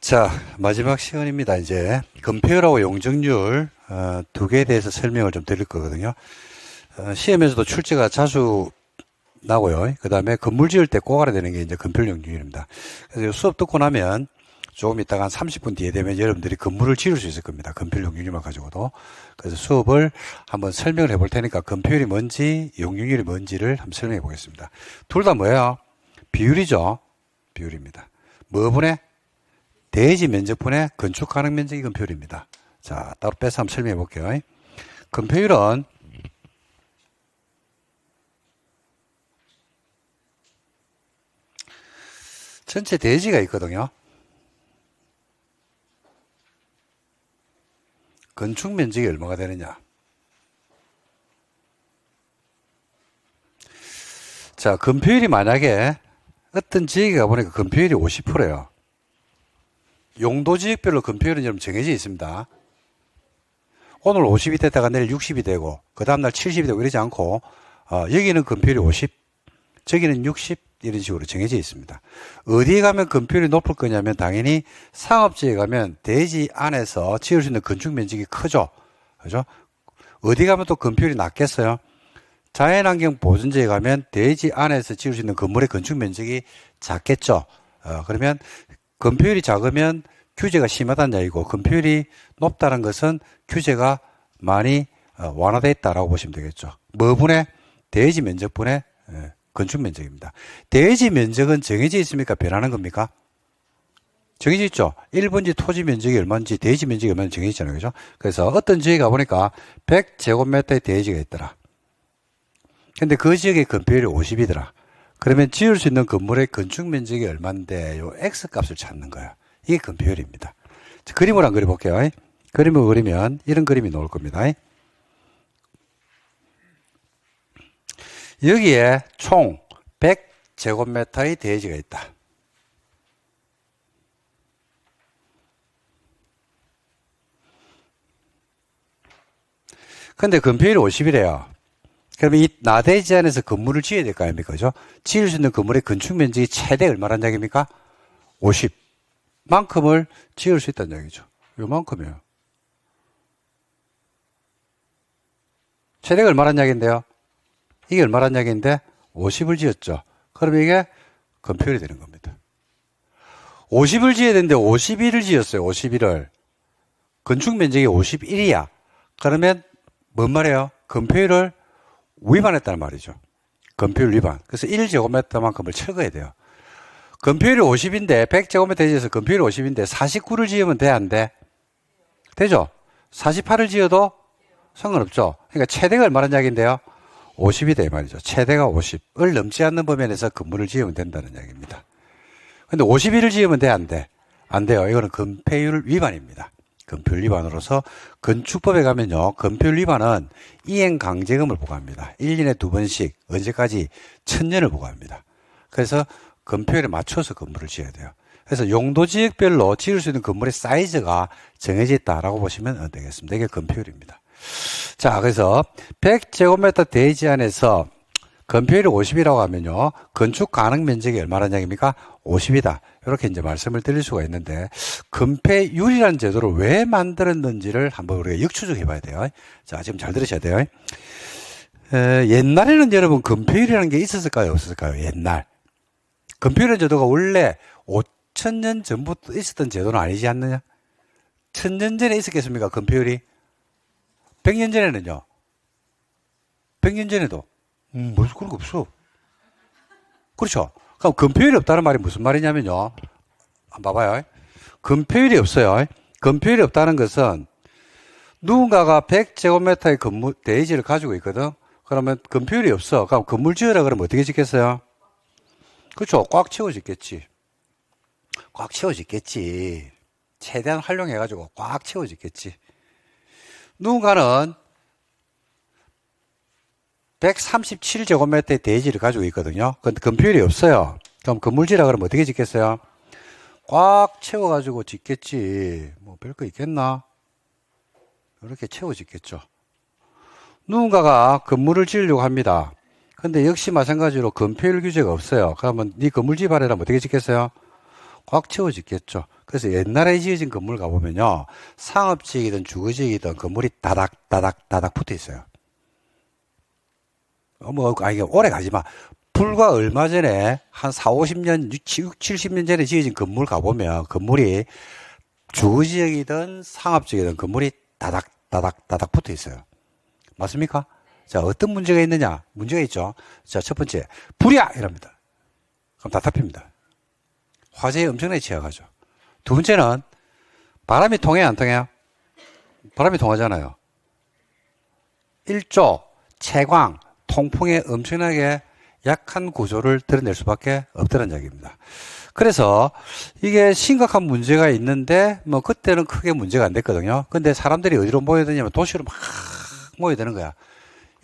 자, 마지막 시간입니다. 이제 건폐율하고 용적률 두 개에 대해서 설명을 좀 드릴 거거든요. 시험에서도 출제가 자주 나고요. 그 다음에 건물 지을 때 꼭 알아야 되는 게 이제 건폐율 용적률입니다. 그래서 수업 듣고 나면 조금 있다가 한 30분 뒤에 되면 여러분들이 건물을 지을 수 있을 겁니다. 건폐율 용적률만 가지고도. 그래서 수업을 한번 설명을 해볼 테니까 건폐율이 뭔지 용적률이 뭔지를 한번 설명해 보겠습니다. 둘 다 뭐예요? 비율이죠. 비율입니다. 뭐 분의? 대지 면적분의 건축 가능 면적이 건폐율입니다. 자, 따로 빼서 한번 설명해 볼게요. 건폐율은 전체 대지가 있거든요. 건축 면적이 얼마가 되느냐. 자, 건폐율이 만약에 어떤 지역에 가보니까 건폐율이 50%예요. 용도 지역별로 건폐율은 여러분 정해져 있습니다. 오늘 50이 됐다가 내일 60이 되고 그 다음날 70이 되고 이러지 않고 여기는 건폐율이 50, 저기는 60 이런 식으로 정해져 있습니다. 어디에 가면 건폐율이 높을 거냐면 당연히 상업지에 가면 대지 안에서 지을 수 있는 건축 면적이 크죠. 그죠? 어디 가면 또 건폐율이 낮겠어요? 자연환경 보존지에 가면 대지 안에서 지을 수 있는 건물의 건축 면적이 작겠죠. 그러면 건폐율이 작으면 규제가 심하다는 얘기고 건폐율이 높다는 것은 규제가 많이 완화되어 있다라고 보시면 되겠죠. 뭐 분의? 대지 면적분의 건축 면적입니다. 대지 면적은 정해져 있습니까? 변하는 겁니까? 정해져 있죠. 1번지 토지 면적이 얼마인지 대지 면적이 얼마인지 정해져 있잖아요. 그죠? 그래서 어떤 지역에 가보니까 100제곱미터의 대지가 있더라. 근데 그 지역의 건폐율이 50이더라. 그러면 지을 수 있는 건물의 건축 면적이 얼마인데 요 X값을 찾는 거예요. 이게 건폐율입니다. 자, 그림을 한번 그려볼게요. 그림을 그리면 이런 그림이 나올 겁니다. 여기에 총 100제곱미터의 대지가 있다. 근데 건폐율이 50이래요. 그러면 이 나대지 안에서 건물을 지어야 될 거 아닙니까? 그죠? 지을 수 있는 건물의 건축 면적이 최대 얼마란 얘기입니까? 50만큼을 지을 수 있다는 얘기죠. 요만큼이에요. 최대가 얼마란 얘기인데요? 이게 얼마란 얘기인데 50을 지었죠. 그러면 이게 건폐율이 되는 겁니다. 50을 지어야 되는데 51을 지었어요. 51을. 건축 면적이 51이야. 그러면 뭔 말이에요? 건폐율을 위반했다는 말이죠. 건폐율 위반. 그래서 1제곱미터만큼을 철거해야 돼요. 건폐율이 50인데 100제곱미터 대지에서 건폐율이 50인데 49를 지으면 돼, 안 돼? 되죠? 48을 지어도 상관없죠. 그러니까 최대가 얼마란 이야기인데요? 50이 돼 말이죠. 최대가 50을 넘지 않는 범위에서 건물을 지으면 된다는 이야기입니다. 근데 51을 지으면 돼, 안 돼? 안 돼요. 이거는 건폐율 위반입니다. 건폐율 위반으로서 건축법에 가면요. 건폐율 위반은 이행 강제금을 부과합니다. 1년에 2번씩 언제까지 1000년을 부과합니다. 그래서 건폐율에 맞춰서 건물을 지어야 돼요. 그래서 용도 지역별로 지을 수 있는 건물의 사이즈가 정해져 있다라고 보시면 되겠습니다. 이게 건폐율입니다. 자, 그래서 100제곱미터 대지 안에서 건폐율이 50이라고 하면요. 건축 가능 면적이 얼마라는 얘기입니까? 50이다. 이렇게 이제 말씀을 드릴 수가 있는데, 건폐율이라는 제도를 왜 만들었는지를 한번 우리가 역추적해 봐야 돼요. 자, 지금 잘 들으셔야 돼요. 옛날에는 여러분 건폐율이라는 게 있었을까요? 없었을까요? 옛날. 건폐율이라는 제도가 원래 5000년 전부터 있었던 제도는 아니지 않느냐? 1000년 전에 있었겠습니까? 건폐율이? 100년 전에는요? 100년 전에도? 무슨 그런 거 없어. 그렇죠? 그럼 건폐율이 없다는 말이 무슨 말이냐면요. 한번 봐봐요. 건폐율이 없어요. 건폐율이 없다는 것은 누군가가 100제곱미터의 건물, 대지를 가지고 있거든? 그러면 건폐율이 없어. 그럼 건물 지으라 그러면 어떻게 짓겠어요? 그렇죠. 꽉 채워 짓겠지. 꽉 채워 짓겠지. 최대한 활용해가지고 꽉 채워 짓겠지. 누군가는 137제곱미터의 대지를 가지고 있거든요. 근데 건폐율이 없어요. 그럼 건물지라 그러면 어떻게 짓겠어요? 꽉 채워가지고 짓겠지. 뭐 별거 있겠나? 이렇게 채워 짓겠죠. 누군가가 건물을 지으려고 합니다. 근데 역시 마찬가지로 건폐율 규제가 없어요. 그러면 네 건물 지발이라면 어떻게 짓겠어요? 꽉 채워지겠죠. 그래서 옛날에 지어진 건물 가보면요. 상업지역이든 주거지역이든 건물이 다닥 붙어 있어요. 이게 오래 가지마. 불과 얼마 전에 한 4, 50년, 6, 70년 전에 지어진 건물 가보면 건물이 주거지역이든 상업지역이든 건물이 다닥 붙어 있어요. 맞습니까? 자, 어떤 문제가 있느냐? 문제가 있죠. 자, 첫 번째, 불이야! 이럽니다. 그럼 답답합니다. 화재에 엄청나게 취약하죠. 두 번째는 바람이 통해요, 안 통해요? 바람이 통하잖아요. 일조, 채광, 통풍에 엄청나게 약한 구조를 드러낼 수밖에 없다는 이야기입니다. 그래서 이게 심각한 문제가 있는데 뭐 그때는 크게 문제가 안 됐거든요. 근데 사람들이 어디로 모여드냐면 도시로 막 모여드는 거야.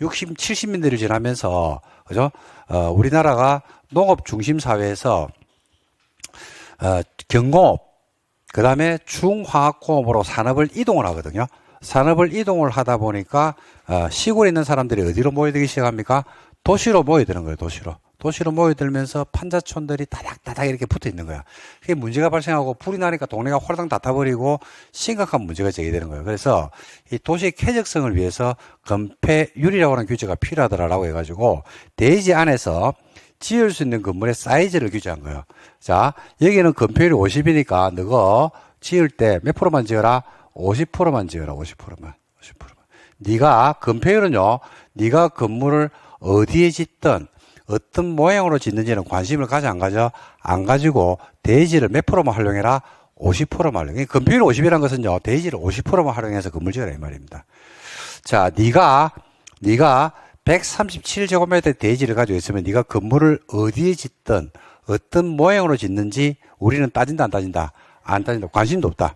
60, 70년대를 지나면서 그죠? 우리나라가 농업 중심 사회에서 경공업, 그 다음에 중화학공업으로 산업을 이동을 하거든요. 산업을 이동을 하다 보니까 시골에 있는 사람들이 어디로 모여들기 시작합니까? 도시로 모여드는 거예요. 도시로 모여들면서 판자촌들이 다닥 이렇게 붙어 있는 거야. 그게 문제가 발생하고 불이 나니까 동네가 홀랑 다 타버리고 심각한 문제가 제기되는 거예요. 그래서 이 도시의 쾌적성을 위해서 건폐율이라고 하는 규제가 필요하더라라고 해가지고 대지 안에서 지을 수 있는 건물의 사이즈를 규제한 거예요. 자, 여기는 건폐율이 50이니까 너가 지을 때 몇 프로만 지어라? 50%만 지어라. 50%만. 네가 건폐율은요. 네가 건물을 어디에 짓든 어떤 모양으로 짓는지는 관심을 가져 안 가져? 안 가지고 대지를 몇 프로만 활용해라? 50%만 활용해. 건폐율 50이라는 것은요. 대지를 50%만 활용해서 건물 지어라 이 말입니다. 자, 네가 137제곱미터 대지를 가지고 있으면 네가 건물을 어디에 짓든 어떤 모양으로 짓는지 우리는 따진다 안 따진다? 안 따진다. 관심도 없다.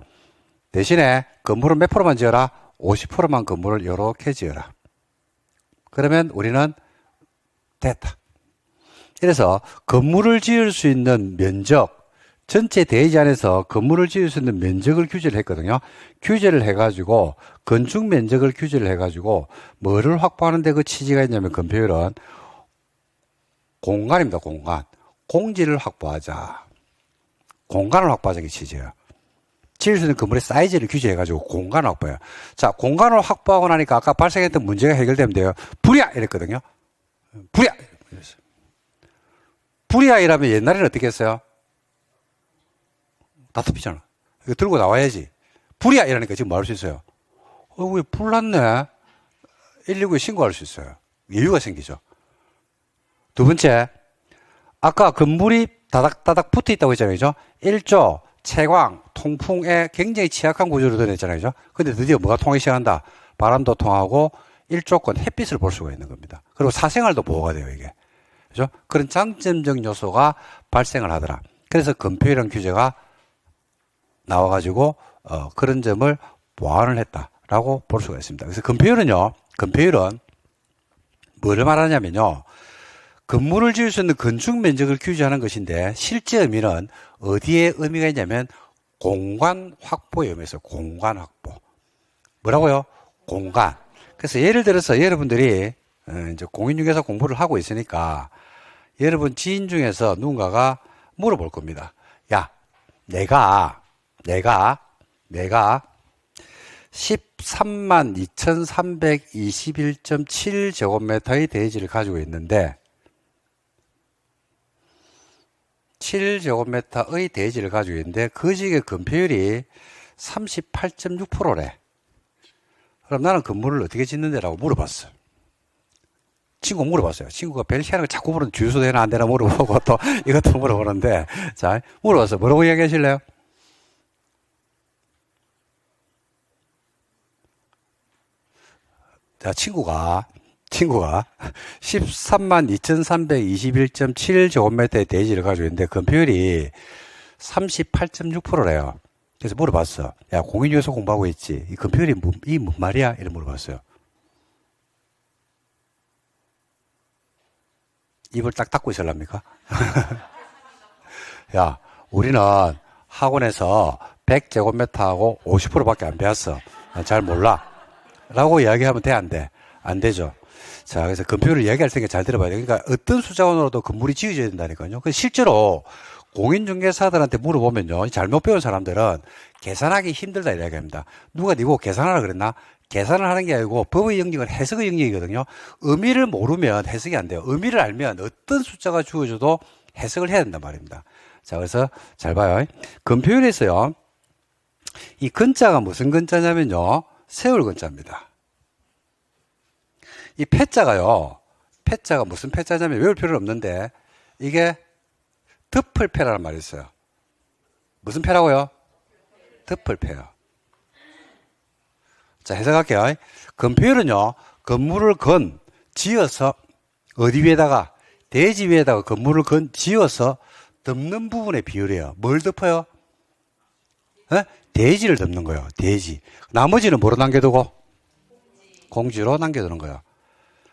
대신에 건물은 몇 프로만 지어라? 50%만 건물을 이렇게 지어라. 그러면 우리는 됐다. 그래서 건물을 지을 수 있는 면적, 전체 대지 안에서 건물을 지을 수 있는 면적을 규제를 했거든요. 규제를 해가지고 건축 면적을 규제를 해가지고 뭐를 확보하는데 그 취지가 있냐면 건폐율은 공간입니다. 공지를 확보하자. 공간을 확보하자는 게 취지예요. 지을 수 있는 건물의 사이즈를 규제해가지고 공간을 확보해요. 자, 공간을 확보하고 나니까 아까 발생했던 문제가 해결되면 돼요. 불이야! 이랬거든요. 불이야! 불이야! 이라면 옛날에는 어떻게 했어요? 답답이잖아. 이거 들고 나와야지. 불이야! 이러니까 지금 뭐 할 수 있어요? 왜 불 났네? 119에 신고할 수 있어요. 여유가 생기죠. 두 번째, 아까 건물이 다닥 붙어 있다고 했잖아요. 그죠? 일조, 채광, 통풍에 굉장히 취약한 구조를 드러냈잖아요. 그죠? 근데 드디어 뭐가 통하기 시작한다? 바람도 통하고 일조권 햇빛을 볼 수가 있는 겁니다. 그리고 사생활도 보호가 돼요, 이게. 그죠? 그런 장점적 요소가 발생을 하더라. 그래서 건폐율이라는 규제가 나와가지고, 그런 점을 보완을 했다라고 볼 수가 있습니다. 그래서 건폐율은 뭐를 말하냐면요. 건물을 지을 수 있는 건축 면적을 규제하는 것인데 실제 의미는 어디에 의미가 있냐면 공간 확보의 의미에서 공간 확보. 뭐라고요? 공간. 그래서 예를 들어서 여러분들이 이제 공인중개사 공부를 하고 있으니까 여러분 지인 중에서 누군가가 물어볼 겁니다. 야, 내가 13만 2321.7제곱미터의 대지를 가지고 있는데 7제곱미터의 대지를 가지고 있는데 그 지역의 건폐율이 38.6%래. 그럼 나는 건물을 어떻게 짓는데라고 물어봤어요. 친구가 물어봤어요. 친구가 별 희한한 걸 자꾸 물어보는 주유소 되나 안 되나 물어보고 또 이것도 물어보는데 자, 물어봤어요. 뭐라고 이야기하실래요? 자, 친구가 13만 2321.7제곱미터의 대지를 가지고 있는데 건폐율이 38.6%래요. 그래서 물어봤어. 야, 공인중개사 공부하고 있지. 이 건폐율이 이 뭔 말이야? 이렇게 물어봤어요. 입을 딱 닫고 있을랍니까? 야, 우리는 학원에서 100제곱미터하고 50%밖에 안 배웠어. 잘 몰라. 라고 이야기하면 돼, 안 돼? 안 되죠. 자, 그래서 건폐율을 이야기할 테니까 잘 들어봐야 돼. 그러니까 어떤 수자원으로도 건물이 지어져야 된다니까요. 실제로 공인중개사들한테 물어보면요. 잘못 배운 사람들은 계산하기 힘들다 이야기합니다. 누가 니고 계산하라 그랬나? 계산을 하는 게 아니고 법의 영역은 해석의 영역이거든요. 의미를 모르면 해석이 안 돼요. 의미를 알면 어떤 숫자가 주어져도 해석을 해야 된단 말입니다. 자, 그래서 잘 봐요. 근표율에서요. 이 근자가 무슨 근자냐면요. 세울 근자입니다. 이 패자가요. 패자가 무슨 패자냐면 외울 필요는 없는데 이게 덮을패라는 말이 있어요. 무슨 패라고요? 덮을패요. 자, 해석할게요. 근표율은요. 건물을 지어서 어디 위에다가 대지 위에다가 건물을 지어서 덮는 부분의 비율이에요. 뭘 덮어요? 대지를 덮는 거예요. 대지. 나머지는 뭐로 남겨두고? 공지로 남겨두는 거예요.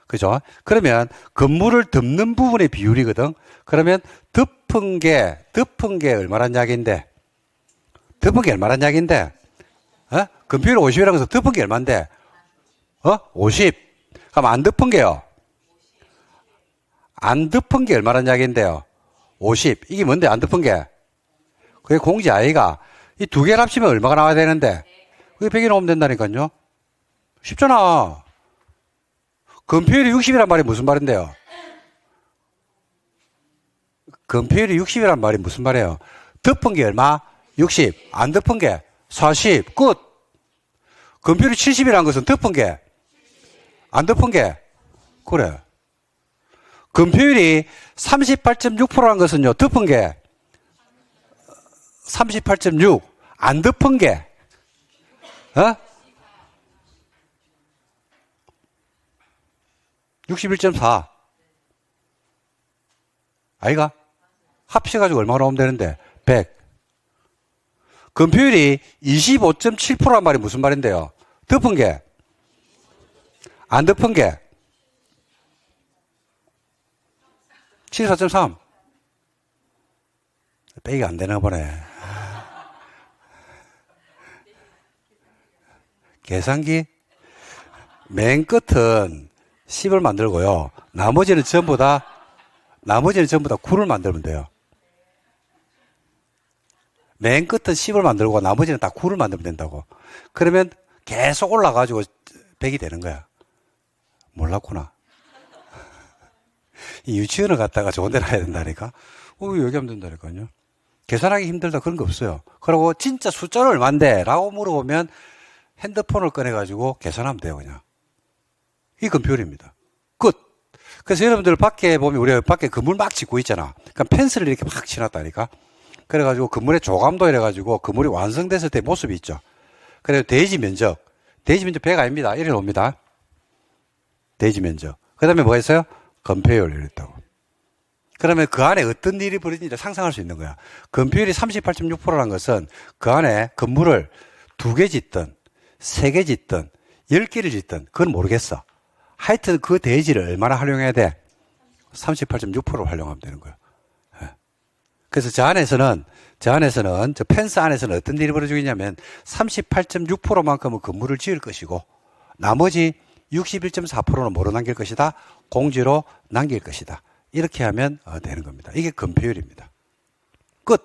그죠? 그러면 건물을 덮는 부분의 비율이거든. 그러면 덮은 게 얼마란 이야기인데? 덮은 게 얼마란 이야기인데? 건표율 50이라고 해서 덮은 게 얼마인데? 50. 그럼 안 덮은 게요? 안 덮은 게 얼마란 이야기인데요? 50. 이게 뭔데 안 덮은 게? 그게 공지 아이가. 이 두 개를 합치면 얼마가 나와야 되는데? 그게 100이 나오면 된다니까요. 쉽잖아. 건표율이 60이란 말이 무슨 말인데요? 건표율이 60이란 말이 무슨 말이에요? 덮은 게 얼마? 60. 안 덮은 게 40. 끝. 건표율이 70이라는 것은 덮은 게 안 덮은 게 그래. 건표율이 38.6%라는 것은요. 덮은 게 38.6. 안 덮은 게 61.4. 아이가? 합쳐가지고 얼마 나오면 되는데? 100. 건표율이 25.7%란 말이 무슨 말인데요? 덮은 게? 안 덮은 게? 74.3. 빼기 안 되나 보네. 계산기? 맨 끝은 10을 만들고요. 나머지는 전부 다 9를 만들면 돼요. 맨 끝은 10을 만들고 나머지는 다 9를 만들면 된다고. 그러면 계속 올라가지고 100이 되는 거야. 몰랐구나. 이 유치원을 갔다가 좋은 데 가야 된다니까. 여기 하면 된다니까요. 계산하기 힘들다 그런 거 없어요. 그리고 진짜 숫자는 얼만데? 라고 물어보면 핸드폰을 꺼내가지고 계산하면 돼요, 그냥. 이 건표율입니다. 끝. 그래서 여러분들 밖에 보면 우리가 밖에 건물 막 짓고 있잖아. 그러니까 펜스를 이렇게 막 치놨다니까. 그래가지고 건물의 조감도 이래가지고 건물이 완성됐을 때 모습이 있죠. 그래서 대지 면적 100 아닙니다. 이래 옵니다. 대지 면적. 그 다음에 뭐가 있어요? 건폐율 이랬다고. 그러면 그 안에 어떤 일이 벌어지는지 상상할 수 있는 거야. 건폐율이 38.6%라는 것은 그 안에 건물을 2개 짓든 3개 짓든 10개를 짓든 그건 모르겠어. 하여튼 그 대지를 얼마나 활용해야 돼? 38.6%를 활용하면 되는 거예요. 그래서 저 안에서는 저 펜스 안에서는 어떤 일이 벌어지겠냐면 38.6%만큼은 건물을 지을 것이고 나머지 61.4%는 뭐로 남길 것이다? 공지로 남길 것이다. 이렇게 하면 되는 겁니다. 이게 건폐율입니다. 끝.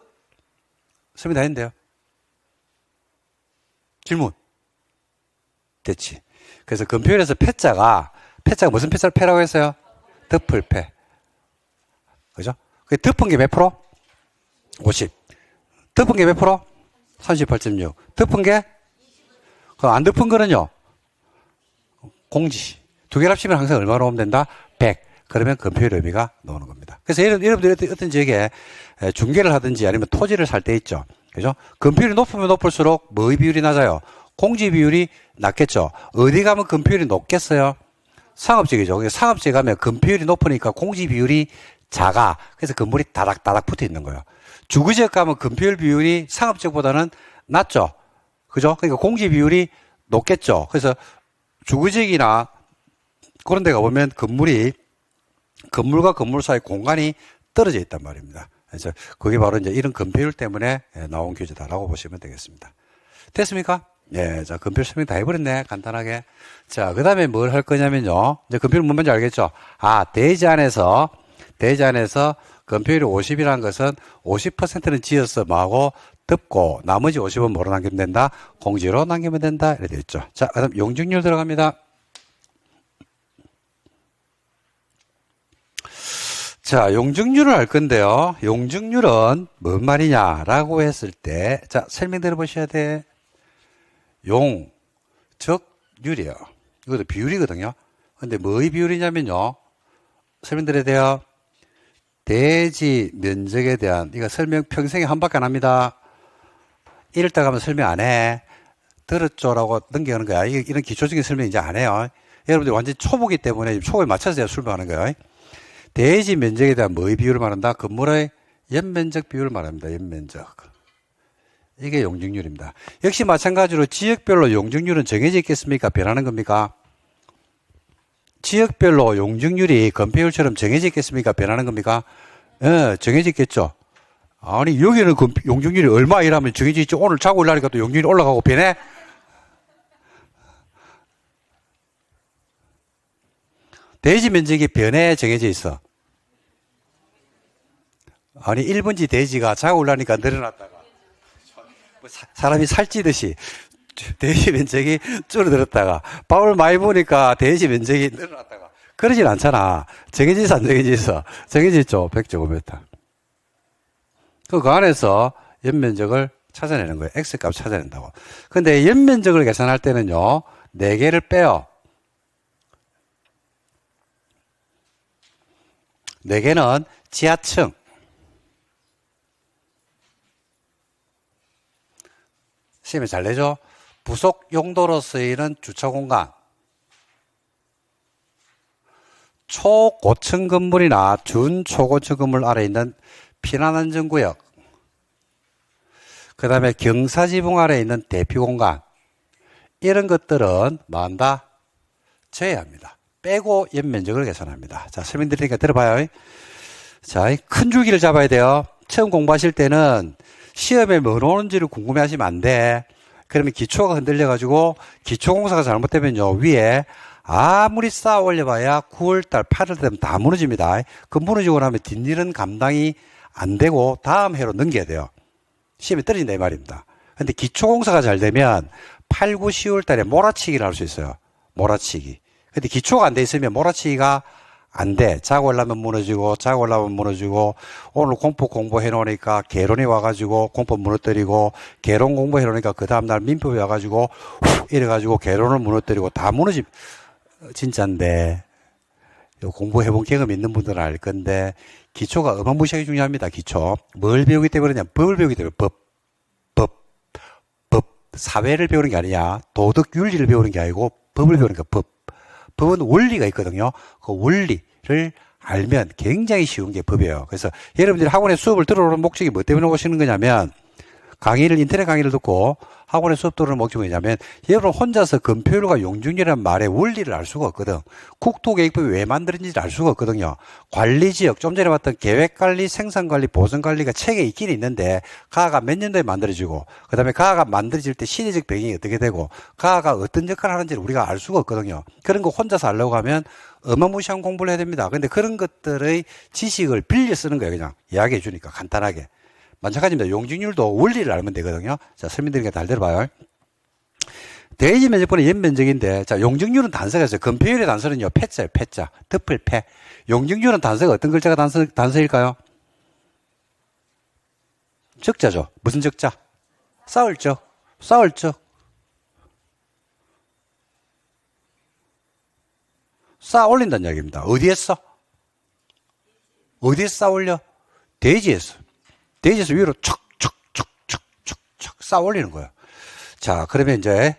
설명 다 했는데요. 질문. 됐지. 그래서 건폐율에서 패자가 무슨 패자를 패라고 했어요? 덮을패. 그죠? 덮은 게 몇 프로? 50. 덮은 게 몇 프로? 38.6. 덮은 게? 안 덮은 거는요? 공지. 두 개를 합치면 항상 얼마로 오면 된다? 100. 그러면 건폐율 의미가 나오는 겁니다. 그래서 여러분들이 어떤 지역에 중개를 하든지 아니면 토지를 살 때 있죠. 그죠? 건폐율이 높으면 높을수록 뭐의 비율이 낮아요? 공지 비율이 낮겠죠. 어디 가면 건폐율이 높겠어요? 상업지역이죠. 상업지에 가면 건폐율이 높으니까 공지 비율이 작아. 그래서 건물이 다닥다닥 붙어 있는 거예요. 주거지역 가면 건폐율 비율이 상업지역보다는 낮죠. 그죠? 그러니까 공지 비율이 높겠죠. 그래서 주거지역이나 그런 데 가보면 건물과 건물 사이 공간이 떨어져 있단 말입니다. 그래서 그게 바로 이제 이런 건폐율 때문에 나온 규제다라고 보시면 되겠습니다. 됐습니까? 예, 자, 건폐율 설명 다 해버렸네, 간단하게. 자, 그 다음에 뭘 할 거냐면요. 이제 건폐율 뭔지 알겠죠? 대지 안에서 건폐율이 50이라는 것은 50%는 지어서 뭐하고 덮고 나머지 50은 뭐로 남기면 된다? 공지로 남기면 된다. 이렇게 되어 있죠. 자, 그다음 용적률 들어갑니다. 자, 용적률을 알 건데요. 용적률은 뭔 말이냐라고 했을 때, 자, 설명 들어보셔야 돼. 용, 즉, 률이에요. 이것도 비율이거든요. 근데 뭐의 비율이냐면요. 설명 드려야 돼요. 대지 면적에 대한, 이거 설명 평생에 한 밖에 안 합니다. 이럴 때 가면 설명 안 해. 들었죠라고 넘겨가는 거야. 이런 기초적인 설명 이제 안 해요. 여러분들 완전 초보기 때문에 초보에 맞춰서 제가 설명하는 거예요. 대지 면적에 대한 뭐의 비율을 말한다? 건물의 연면적 비율을 말합니다. 연면적. 이게 용적률입니다. 역시 마찬가지로 지역별로 용적률은 정해져 있겠습니까? 변하는 겁니까? 지역별로 용적률이 건폐율처럼 정해져 있겠습니까? 변하는 겁니까? 예, 정해져 있겠죠. 아니, 여기는 용적률이 얼마 이라면 정해져 있죠. 오늘 자고 일하니까 또 용적률이 올라가고 변해? 대지 면적이 변해 정해져 있어. 아니, 1번지 대지가 자고 일하니까 늘어났다가 사람이 살찌듯이 대지 면적이 줄어들었다가 밥을 많이 보니까 대지 면적이 늘어났다가 그러진 않잖아. 정해져 있어 안 정해져 있어? 정해져 있죠. 100제곱미터. 그 안에서 연면적을 찾아내는 거예요. X값 찾아낸다고. 근데 연면적을 계산할 때는요. 4개를 빼요. 4개는 지하층, 시험에 잘 내죠? 부속 용도로 쓰이는 주차 공간, 초고층 건물이나 준초고층 건물 아래 있는 피난안전구역, 그 다음에 경사지붕 아래 있는 대피 공간, 이런 것들은 뭐 한다? 제외합니다. 빼고 연면적을 계산합니다. 자, 설명드리니까 들어봐요. 자, 큰 줄기를 잡아야 돼요. 처음 공부하실 때는 시험에 뭐 오는지를 궁금해 하시면 안 돼. 그러면 기초가 흔들려가지고 기초공사가 잘못되면요. 위에 아무리 쌓아 올려봐야 9월달, 8월 되면 다 무너집니다. 그 무너지고 나면 뒷일은 감당이 안 되고 다음 해로 넘겨야 돼요. 시험에 떨어진다 이 말입니다. 근데 기초공사가 잘 되면 8, 9, 10월 달에 몰아치기를 할 수 있어요. 몰아치기. 근데 기초가 안 돼 있으면 몰아치기가 안 돼. 자고 올라면 무너지고, 자고 올라면 무너지고, 오늘 공포 공부해 놓으니까 개론이 와가지고 공포 무너뜨리고, 개론 공부해 놓으니까 그 다음날 민법이 와가지고, 이래가지고 개론을 무너뜨리고 다 무너집. 진짜인데, 공부해 본 경험 있는 분들은 알 건데, 기초가 어마무시하게 중요합니다. 기초. 뭘 배우기 때문에 그냥 법을 배우기 때문에 법. 사회를 배우는 게 아니야. 도덕 윤리를 배우는 게 아니고 법을 배우니까 법. 법은 원리가 있거든요. 그 원리를 알면 굉장히 쉬운 게 법이에요. 그래서 여러분들이 학원에 수업을 들어오는 목적이 뭐 때문에 오시는 거냐면 인터넷 강의를 듣고 학원에 수업 들어오는 목적이 뭐냐면 여러분 혼자서 건폐율과 용적률이라는 말의 원리를 알 수가 없거든. 국토계획법이 왜 만들어진지 알 수가 없거든요. 관리지역, 좀 전에 봤던 계획관리, 생산관리, 보전관리가 책에 있긴 있는데 가가 몇 년도에 만들어지고 그 다음에 가가 만들어질 때 시대적 배경이 어떻게 되고 가가 어떤 역할을 하는지를 우리가 알 수가 없거든요. 그런 거 혼자서 알려고 하면 어마무시한 공부를 해야 됩니다. 근데 그런 것들의 지식을 빌려 쓰는 거예요. 그냥 이야기해 주니까 간단하게. 마찬가지입니다. 용적률도 원리를 알면 되거든요. 자, 설명드리니까 잘 들어봐요. 대지 면적분의 연면적인데, 자, 용적률은 단서가 있어요. 건폐율의 단서는요, 패자예요, 패자. 덮을 패. 용적률은 단서가 어떤 글자가 단서일까요? 적자죠. 무슨 적자? 쌓을 적. 쌓을 적. 쌓아 올린다는 이야기입니다. 어디에서? 어디에서 쌓아 올려? 대지에서. 대지에서 위로 척 쌓아 올리는 거예요. 자, 그러면 이제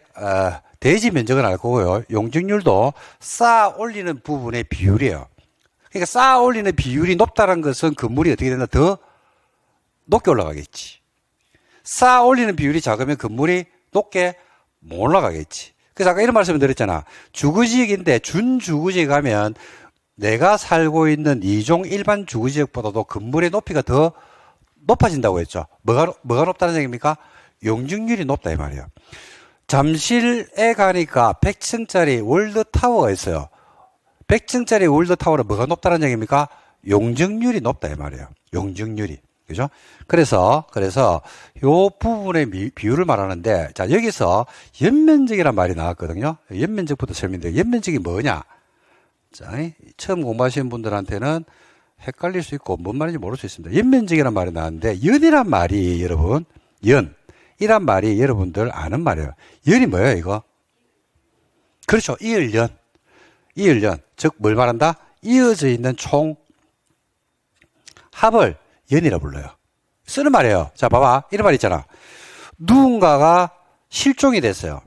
대지 면적은 알 거고요. 용적률도 쌓아 올리는 부분의 비율이에요. 그러니까 쌓아 올리는 비율이 높다는 것은 건물이 어떻게 된다? 더 높게 올라가겠지. 쌓아 올리는 비율이 작으면 건물이 높게 못 올라가겠지. 그래서 아까 이런 말씀을 드렸잖아. 주거지역인데 준주거지역 가면 내가 살고 있는 2종 일반 주거지역보다도 건물의 높이가 더 높아진다고 했죠. 뭐가 높다는 얘기입니까? 용적률이 높다 이 말이에요. 잠실에 가니까 100층짜리 월드타워가 있어요. 100층짜리 월드타워는 뭐가 높다는 얘기입니까? 용적률이 높다 이 말이에요. 용적률이. 그죠? 그래서 요 부분의 비율을 말하는데, 자, 여기서 연면적이란 말이 나왔거든요. 연면적부터 설명드려요. 연면적이 뭐냐? 자, 처음 공부하시는 분들한테는 헷갈릴 수 있고, 뭔 말인지 모를 수 있습니다. 연면적이란 말이 나왔는데, 연이란 말이 여러분, 이란 말이 여러분들 아는 말이에요. 연이 뭐예요, 이거? 그렇죠. 이을연. 즉, 뭘 말한다? 이어져 있는 총 합을 연이라 불러요. 쓰는 말이에요. 자, 봐봐. 이런 말 있잖아. 누군가가 실종이 됐어요.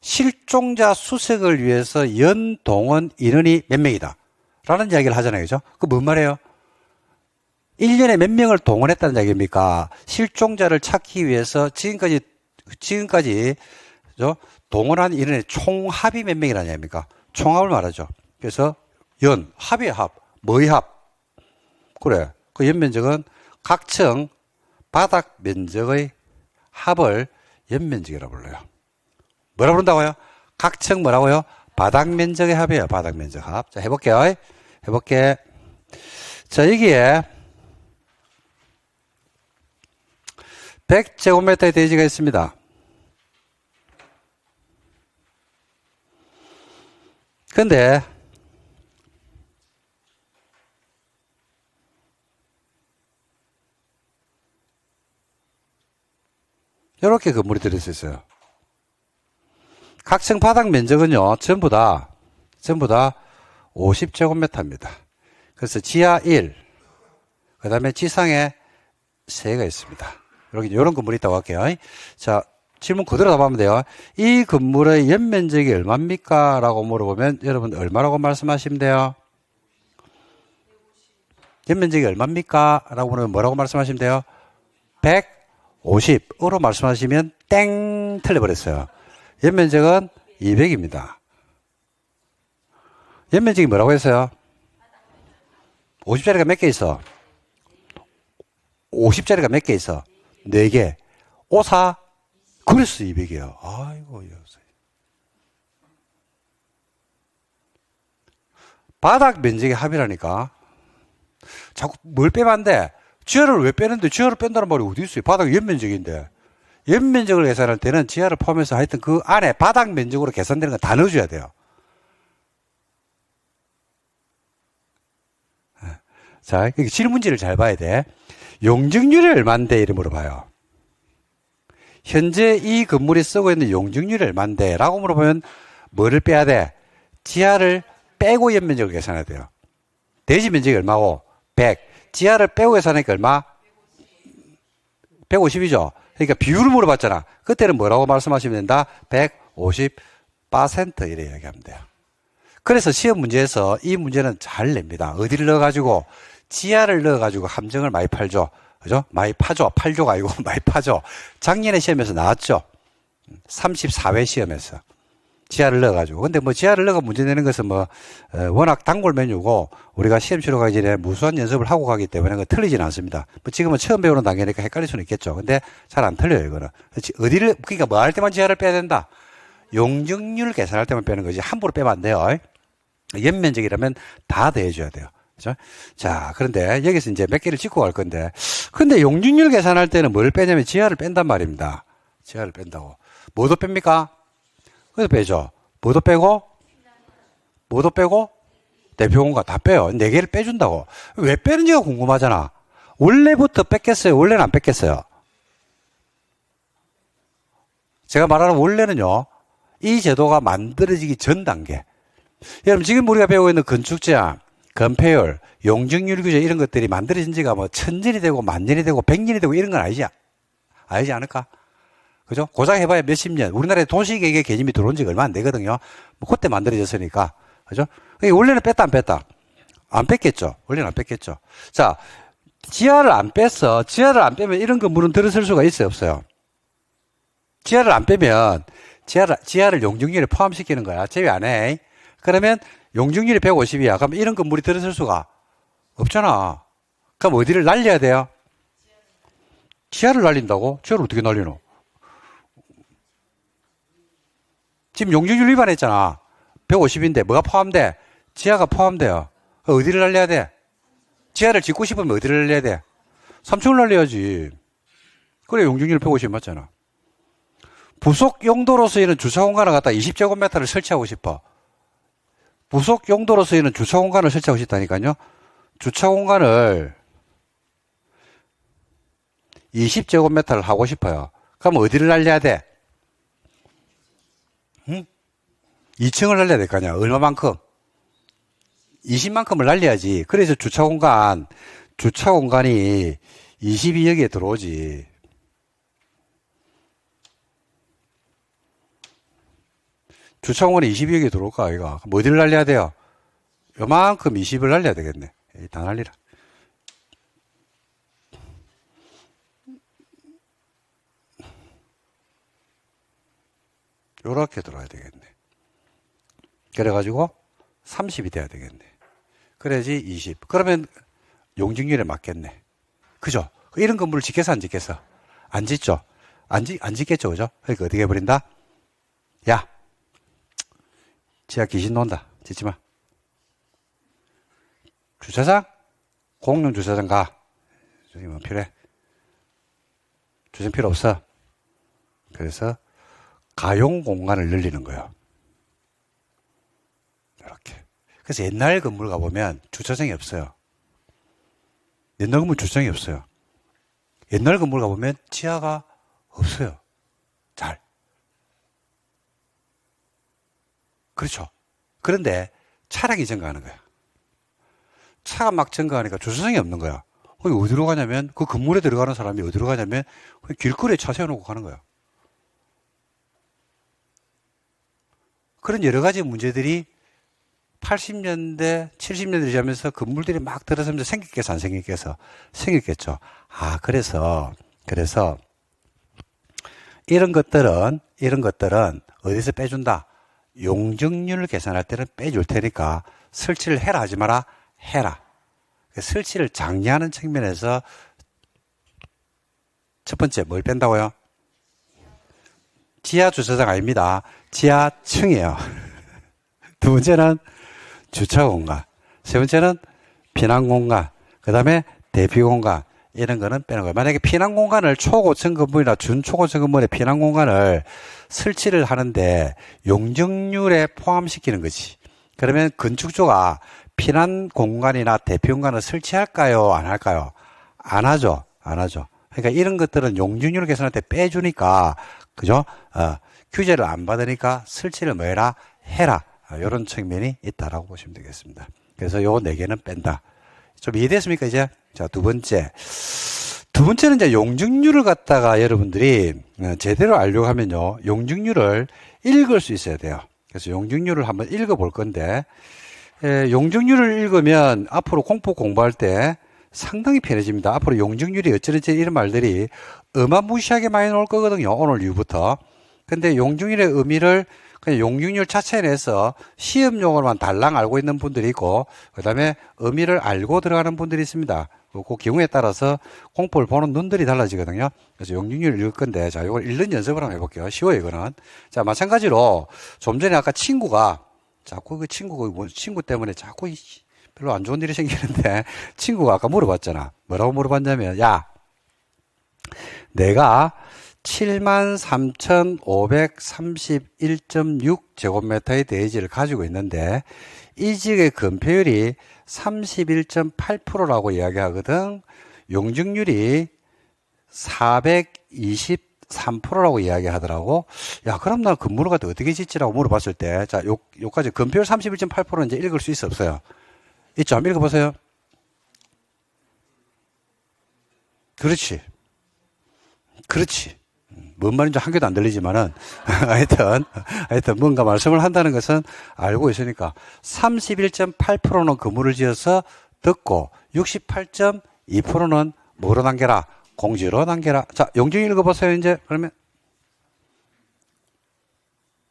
실종자 수색을 위해서 연동원 인원이 몇 명이다. 라는 이야기를 하잖아요. 그죠? 그 뭔 말이에요? 1년에 몇 명을 동원했다는 이야기입니까? 실종자를 찾기 위해서 지금까지 그죠? 동원한 인원의 총합이 몇 명이라는 이야기입니까? 총합을 말하죠. 그래서 합의 합, 뭐의 합? 그래. 그 연면적은 각층 바닥 면적의 합을 연면적이라고 불러요. 뭐라 부른다고요? 각층 뭐라고요? 바닥 면적의 합이에요. 바닥 면적 합. 자, 해볼게요. 자, 여기에 100제곱미터의 대지가 있습니다. 근데 이렇게 건물이 들어서 있어요. 각층 바닥 면적은요, 전부 다 50제곱미터입니다. 그래서 지하 1, 그 다음에 지상에 3가 있습니다. 이런 건물이 있다고 할게요. 자, 질문 그대로 답하면 돼요. 이 건물의 연면적이 얼마입니까? 라고 물어보면 여러분 얼마라고 말씀하시면 돼요? 연면적이 얼마입니까? 라고 물으면 뭐라고 말씀하시면 돼요? 150으로 말씀하시면 땡 틀려버렸어요. 연면적은 200입니다. 연면적이 뭐라고 했어요? 50짜리가 몇 개 있어? 50짜리가 몇 개 있어? 4개. 54? 그래서 200이에요. 아이고, 바닥 면적의 합이라니까. 자꾸 뭘 빼면 안 돼? 지하를 왜 빼는데 지하를 뺀다는 말이 어디 있어요? 바닥 연면적인데. 연면적을 계산할 때는 지하를 포함해서 하여튼 그 안에 바닥 면적으로 계산되는 거 다 넣어줘야 돼요. 자, 질문지를 잘 봐야 돼. 용적률이 얼만데? 이렇게 물어봐요. 현재 이 건물이 쓰고 있는 용적률이 얼만데? 라고 물어보면 뭐를 빼야 돼? 지하를 빼고 연면적을 계산해야 돼요. 대지 면적이 얼마고? 100. 지하를 빼고 계산하니까 얼마? 150이죠. 그러니까 비율을 물어봤잖아. 그때는 뭐라고 말씀하시면 된다? 150% 이래 이야기하면 돼요. 그래서 시험 문제에서 이 문제는 잘 냅니다. 어디를 넣어가지고? 지하를 넣어가지고 함정을 많이 팔죠. 그죠? 많이 파죠. 팔조가 아니고 많이 파죠. 작년에 시험에서 나왔죠. 34회 시험에서. 지하를 넣어가지고. 근데 뭐 지하를 넣어 문제 내는 것은 워낙 단골 메뉴고 우리가 시험 치러 가기 전에 무수한 연습을 하고 가기 때문에 그 틀리지는 않습니다. 뭐 지금은 처음 배우는 단계니까 헷갈릴 수는 있겠죠. 근데 잘 안 틀려요, 이거는. 그러니까 뭐 할 때만 지하를 빼야 된다? 용적률 계산할 때만 빼는 거지. 함부로 빼면 안 돼요. 연면적이라면 다 더해줘야 돼요. 그죠? 자, 그런데 여기서 이제 몇 개를 짚고 갈 건데. 근데 용적률 계산할 때는 뭘 빼냐면 지하를 뺀단 말입니다. 지하를 뺀다고. 뭐도 뺍니까? 그래서 빼죠. 뭐도 빼고? 대표공과 다 빼요. 4개를 빼준다고. 왜 빼는지가 궁금하잖아. 원래부터 뺐겠어요? 원래는 안 뺐겠어요? 제가 말하는 원래는요, 이 제도가 만들어지기 전 단계. 여러분, 지금 우리가 배우고 있는 건축제한, 건폐율, 용적률 규제 이런 것들이 만들어진 지가 뭐 1000년이 되고, 10,000년이 되고, 100년이 되고 이런 건 아니지 않을까? 그죠? 고작 해봐야 몇십 년. 우리나라에 도시계획의 개념이 들어온 지가 얼마 안 되거든요. 뭐 그때 만들어졌으니까. 그죠? 원래는 뺐다, 안 뺐다? 안 뺐겠죠. 원래는 안 뺐겠죠. 자, 지하를 안 뺐어. 지하를 안 빼면 이런 건물은 들어설 수가 있어요, 없어요? 지하를 안 빼면 지하를 용적률에 포함시키는 거야. 제외 안 해. 그러면 용적률이 150이야. 그럼 이런 건물이 들어설 수가 없잖아. 그럼 어디를 날려야 돼요? 지하를 날린다고? 지하를 어떻게 날리노? 지금 용적률 위반했잖아. 150인데 뭐가 포함돼? 지하가 포함돼요. 어디를 날려야 돼? 지하를 짓고 싶으면 어디를 날려야 돼? 3층을 날려야지. 그래 용적률 150 맞잖아. 부속 용도로 쓰이는 주차 공간을 갖다 20제곱미터를 설치하고 싶어. 부속 용도로 쓰이는 주차 공간을 설치하고 싶다니까요. 주차 공간을 20제곱미터를 하고 싶어요. 그럼 어디를 날려야 돼? 응? 2층을 날려야 될 거 아니야. 얼마만큼? 20만큼을 날려야지. 그래서 주차 공간이 20이 여기에 들어오지. 주차 공간이 20이 여기에 들어올까, 아이가? 그럼 어디를 날려야 돼요? 요만큼 20을 날려야 되겠네. 다 날리라. 요렇게 들어야 되겠네. 그래가지고 30이 돼야 되겠네. 그래야지 20. 그러면 용적률에 맞겠네. 그죠? 이런 건물을 짓겠어, 안 짓겠어? 안 짓죠? 안 짓겠죠, 그죠? 그러니까 어떻게 해버린다? 야, 지하 귀신 논다. 짓지 마. 주차장? 공용 주차장 가. 저기 뭐 필요해? 주차장 필요 없어. 그래서 가용 공간을 늘리는 거예요. 이렇게. 그래서 옛날 건물 가보면 주차장이 없어요. 옛날 건물 주차장이 없어요. 옛날 건물 가보면 지하가 없어요. 잘. 그렇죠. 그런데 차량이 증가하는 거야. 차가 막 증가하니까 주차장이 없는 거야. 거기 어디로 가냐면 그 건물에 들어가는 사람이 어디로 가냐면 길거리에 차 세워놓고 가는 거야. 그런 여러 가지 문제들이 80년대, 70년대 지나면서 건물들이 막 들어서면서 생겼겠어, 안 생겼겠어? 생겼겠죠. 아, 그래서, 이런 것들은 어디서 빼준다? 용적률을 계산할 때는 빼줄 테니까 설치를 해라 하지 마라? 해라. 설치를 장려하는 측면에서 첫 번째, 뭘 뺀다고요? 지하 주차장 아닙니다. 지하층이에요. 두 번째는 주차 공간. 세 번째는 피난 공간. 그 다음에 대피 공간. 이런 거는 빼는 거예요. 만약에 피난 공간을 초고층 건물이나 준초고층 건물의 피난 공간을 설치를 하는데 용적률에 포함시키는 거지. 그러면 건축주가 피난 공간이나 대피 공간을 설치할까요? 안 할까요? 안 하죠. 안 하죠. 그러니까 이런 것들은 용적률을 계산할 때 빼주니까, 그죠? 규제를 안 받으니까 설치를 뭐 해라? 해라. 이런 측면이 있다라고 보시면 되겠습니다. 그래서 요 4개는 뺀다. 좀 이해됐습니까, 이제? 자, 두 번째는 이제 용적률을 갖다가 여러분들이 제대로 알려고 하면요. 용적률을 읽을 수 있어야 돼요. 그래서 용적률을 한번 읽어 볼 건데, 용적률을 읽으면 앞으로 공포 공부할 때 상당히 편해집니다. 앞으로 용적률이 어쩌저쩌 이런 말들이 어마무시하게 많이 나올 거거든요. 오늘 이후부터. 근데 용적률의 의미를 그냥 용적률 자체에 내서 시험용어로만 달랑 알고 있는 분들이 있고, 그 다음에 의미를 알고 들어가는 분들이 있습니다. 그 경우에 따라서 공포를 보는 눈들이 달라지거든요. 그래서 용적률을 읽을 건데, 자, 이걸 읽는 연습을 한번 해볼게요. 쉬워요, 이거는. 자, 마찬가지로 좀 전에 아까 친구가 자꾸 그 친구 때문에 자꾸 별로 안 좋은 일이 생기는데, 친구가 아까 물어봤잖아. 뭐라고 물어봤냐면, 야, 내가 73,531.6 제곱미터의 대지를 가지고 있는데 이 지역의 건폐율이 31.8%라고 이야기하거든. 용적률이 423%라고 이야기하더라고. 야, 그럼 나 건물을 갖다 어떻게 짓지라고 물어봤을 때, 자, 요까지 건폐율 31.8%는 이제 읽을 수 있어, 없어요? 있죠? 한번 읽어보세요. 그렇지. 뭔 말인지 한 개도 안 들리지만은, 하여튼, 뭔가 말씀을 한다는 것은 알고 있으니까, 31.8%는 건물을 지어서 듣고, 68.2%는 뭐로 남겨라? 공지로 남겨라. 자, 용적률 읽어보세요, 이제. 그러면.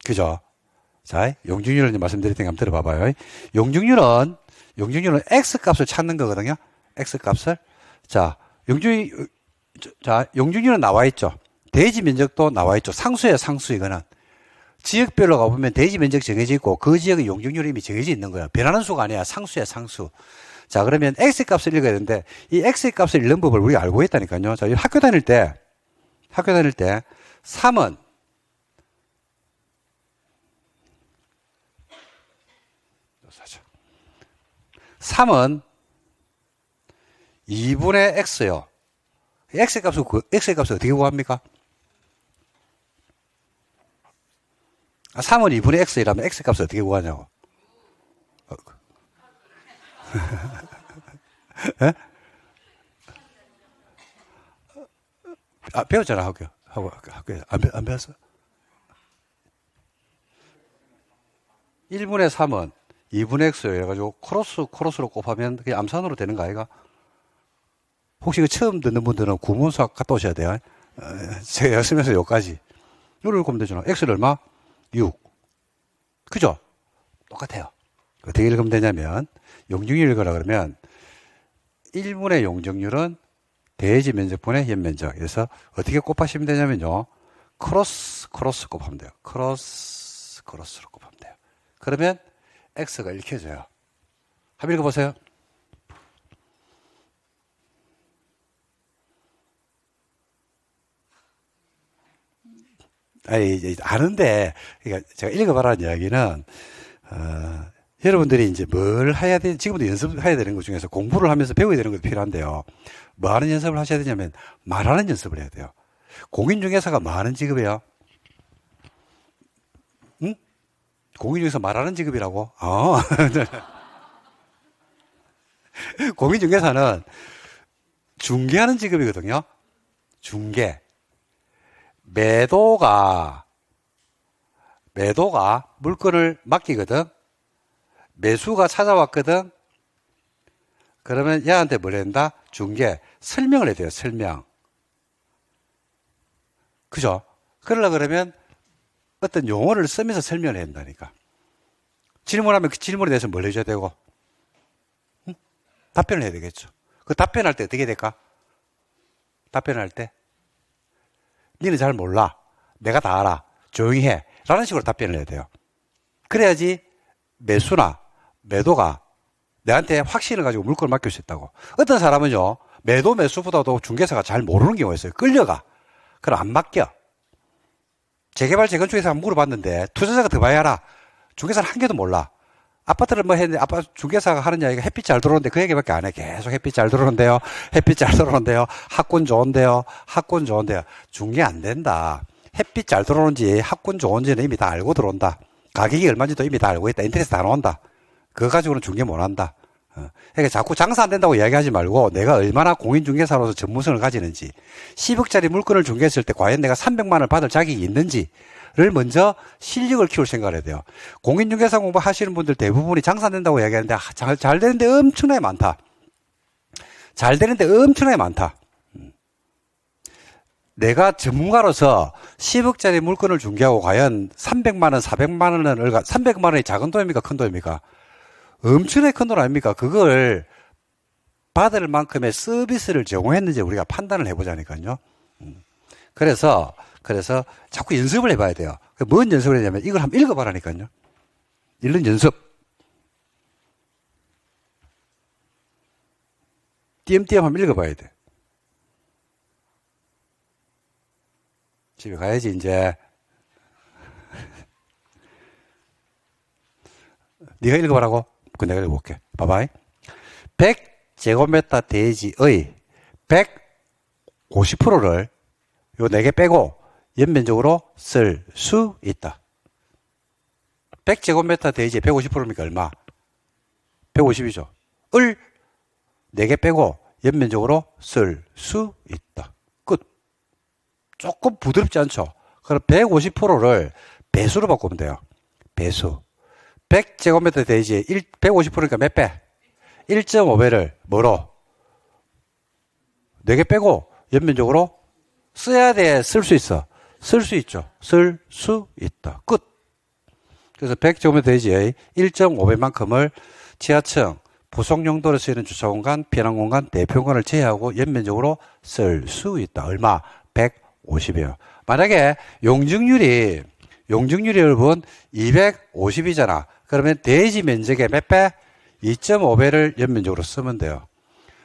그죠? 자, 용적률을 이제 말씀드릴 테니까 한번 들어봐봐요. 용적률은 X값을 찾는 거거든요. X값을. 자, 용적률은 나와 있죠. 대지 면적도 나와 있죠. 상수예요, 상수, 이거는. 지역별로 가보면 대지 면적 정해져 있고, 그 지역의 용적률이 이미 정해져 있는 거예요. 변하는 수가 아니야. 상수야, 상수. 자, 그러면 x 값을 읽어야 되는데 이 x 값을 읽는 법을 우리가 알고 있다니까요. 자, 학교 다닐 때 3은 2분의 x요. x 값을 어떻게 구합니까? 3은 2분의 x이라면 x 값을 어떻게 구하냐고. 예? 배웠잖아, 학교에. 안 배웠어? 1분의 3은 2분의 x요. 해가지고, 크로스로 곱하면 그게 암산으로 되는 거 아이가? 혹시 처음 듣는 분들은 구문수학 갔다 오셔야 돼요. 제가 열심히 여기까지. 이걸 곱면 되잖아. x를 얼마? 6. 그죠? 똑같아요. 어떻게 읽으면 되냐면, 용적률 읽으라 그러면, 1분의 용적률은 대지 면적분의 연면적. 그래서 어떻게 곱하시면 되냐면요. 크로스 곱하면 돼요. 크로스로 곱하면 돼요. 그러면 x가 읽혀져요. 한번 읽어보세요. 아는데, 그러니까 제가 읽어봐라는 이야기는, 여러분들이 이제 뭘 해야 되는, 지금부터 연습해야 되는 것 중에서 공부를 하면서 배워야 되는 것도 필요한데요. 뭐 하는 연습을 하셔야 되냐면, 말하는 연습을 해야 돼요. 공인중개사가 뭐 하는 직업이에요? 응? 공인중개사 말하는 직업이라고? 공인중개사는 중개하는 직업이거든요. 중개. 매도가 물건을 맡기거든. 매수가 찾아왔거든. 그러면 얘한테 뭘 한다? 중개. 설명을 해야 돼요. 설명. 그죠? 그러려고 그러면 어떤 용어를 쓰면서 설명을 해야 한다니까. 질문하면 그 질문에 대해서 뭘 해줘야 되고? 응? 답변을 해야 되겠죠. 그 답변할 때 어떻게 될까? 답변할 때 니는 잘 몰라. 내가 다 알아. 조용히 해. 라는 식으로 답변을 해야 돼요. 그래야지 매수나 매도가 내한테 확신을 가지고 물건을 맡길 수 있다고. 어떤 사람은요, 매수보다도 중개사가 잘 모르는 경우가 있어요. 끌려가. 그럼 안 맡겨. 재개발, 재건축에서 한번 물어봤는데, 투자자가 더 봐야 알아. 중개사는 한 개도 몰라. 아파트를 뭐 했는데, 중개사가 하는 이야기가 햇빛 잘 들어오는데 그 얘기밖에 안 해. 계속 햇빛 잘 들어오는데요. 햇빛 잘 들어오는데요. 학군 좋은데요. 학군 좋은데요. 중개 안 된다. 햇빛 잘 들어오는지, 학군 좋은지는 이미 다 알고 들어온다. 가격이 얼마인지도 이미 다 알고 있다. 인터넷에 다 나온다. 그거 가지고는 중개 못 한다. 그러니까 자꾸 장사 안 된다고 이야기하지 말고 내가 얼마나 공인중개사로서 전문성을 가지는지 10억짜리 물건을 중개했을 때 과연 내가 300만 원을 받을 자격이 있는지를 먼저 실력을 키울 생각을 해야 돼요. 공인중개사 공부하시는 분들 대부분이 장사 안 된다고 이야기하는데 잘 되는데 엄청나게 많다. 잘 되는데 엄청나게 많다. 내가 전문가로서 10억짜리 물건을 중개하고 과연 300만 원, 400만 원을 300만 원이 작은 돈입니까? 큰 돈입니까? 엄청나게 큰 돈 아닙니까? 그걸 받을 만큼의 서비스를 제공했는지 우리가 판단을 해보자니까요. 그래서 자꾸 연습을 해봐야 돼요. 뭔 연습을 했냐면 이걸 한번 읽어봐라니까요. 읽는 연습. 띄엄띄엄 한번 읽어봐야 돼. 집에 가야지 이제. 네가 읽어보라고? 그 내가 읽어볼게. 봐봐. 100제곱미터 대지의 150%를 요 4개 빼고 연면적으로 쓸 수 있다. 100제곱미터 대지의 150%입니까? 얼마? 150이죠. 을 4개 빼고 연면적으로 쓸 수 있다. 끝. 조금 부드럽지 않죠? 그럼 150%를 배수로 바꾸면 돼요. 배수. 100제곱미터 대지에 150%니까 몇 배? 1.5배를 뭐로? 4개 빼고 연면적으로 써야 돼? 쓸 수 있어? 쓸 수 있죠. 쓸 수 있다. 끝. 그래서 100제곱미터 대지의 1.5배만큼을 지하층, 부속 용도로 쓰이는 주차공간, 피난공간, 대표공간을 제외하고 연면적으로 쓸 수 있다. 얼마? 150이에요. 만약에 용적률이 여러분 250이잖아. 그러면 대지 면적의 몇 배? 2.5배를 연면적으로 쓰면 돼요.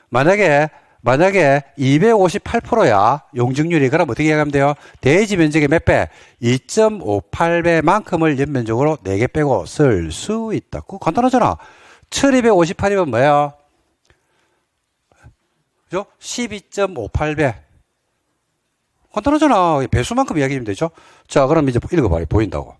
만약에 258%야 용적률이. 그럼 어떻게 하면 돼요? 대지 면적의 몇 배? 2.58배만큼을 연면적으로 4개 빼고 쓸 수 있다. 그거 간단하잖아. 1258이면 뭐야? 그죠? 12.58배. 간단하잖아. 배수만큼 이야기하면 되죠? 자, 그럼 이제 읽어봐. 보인다고.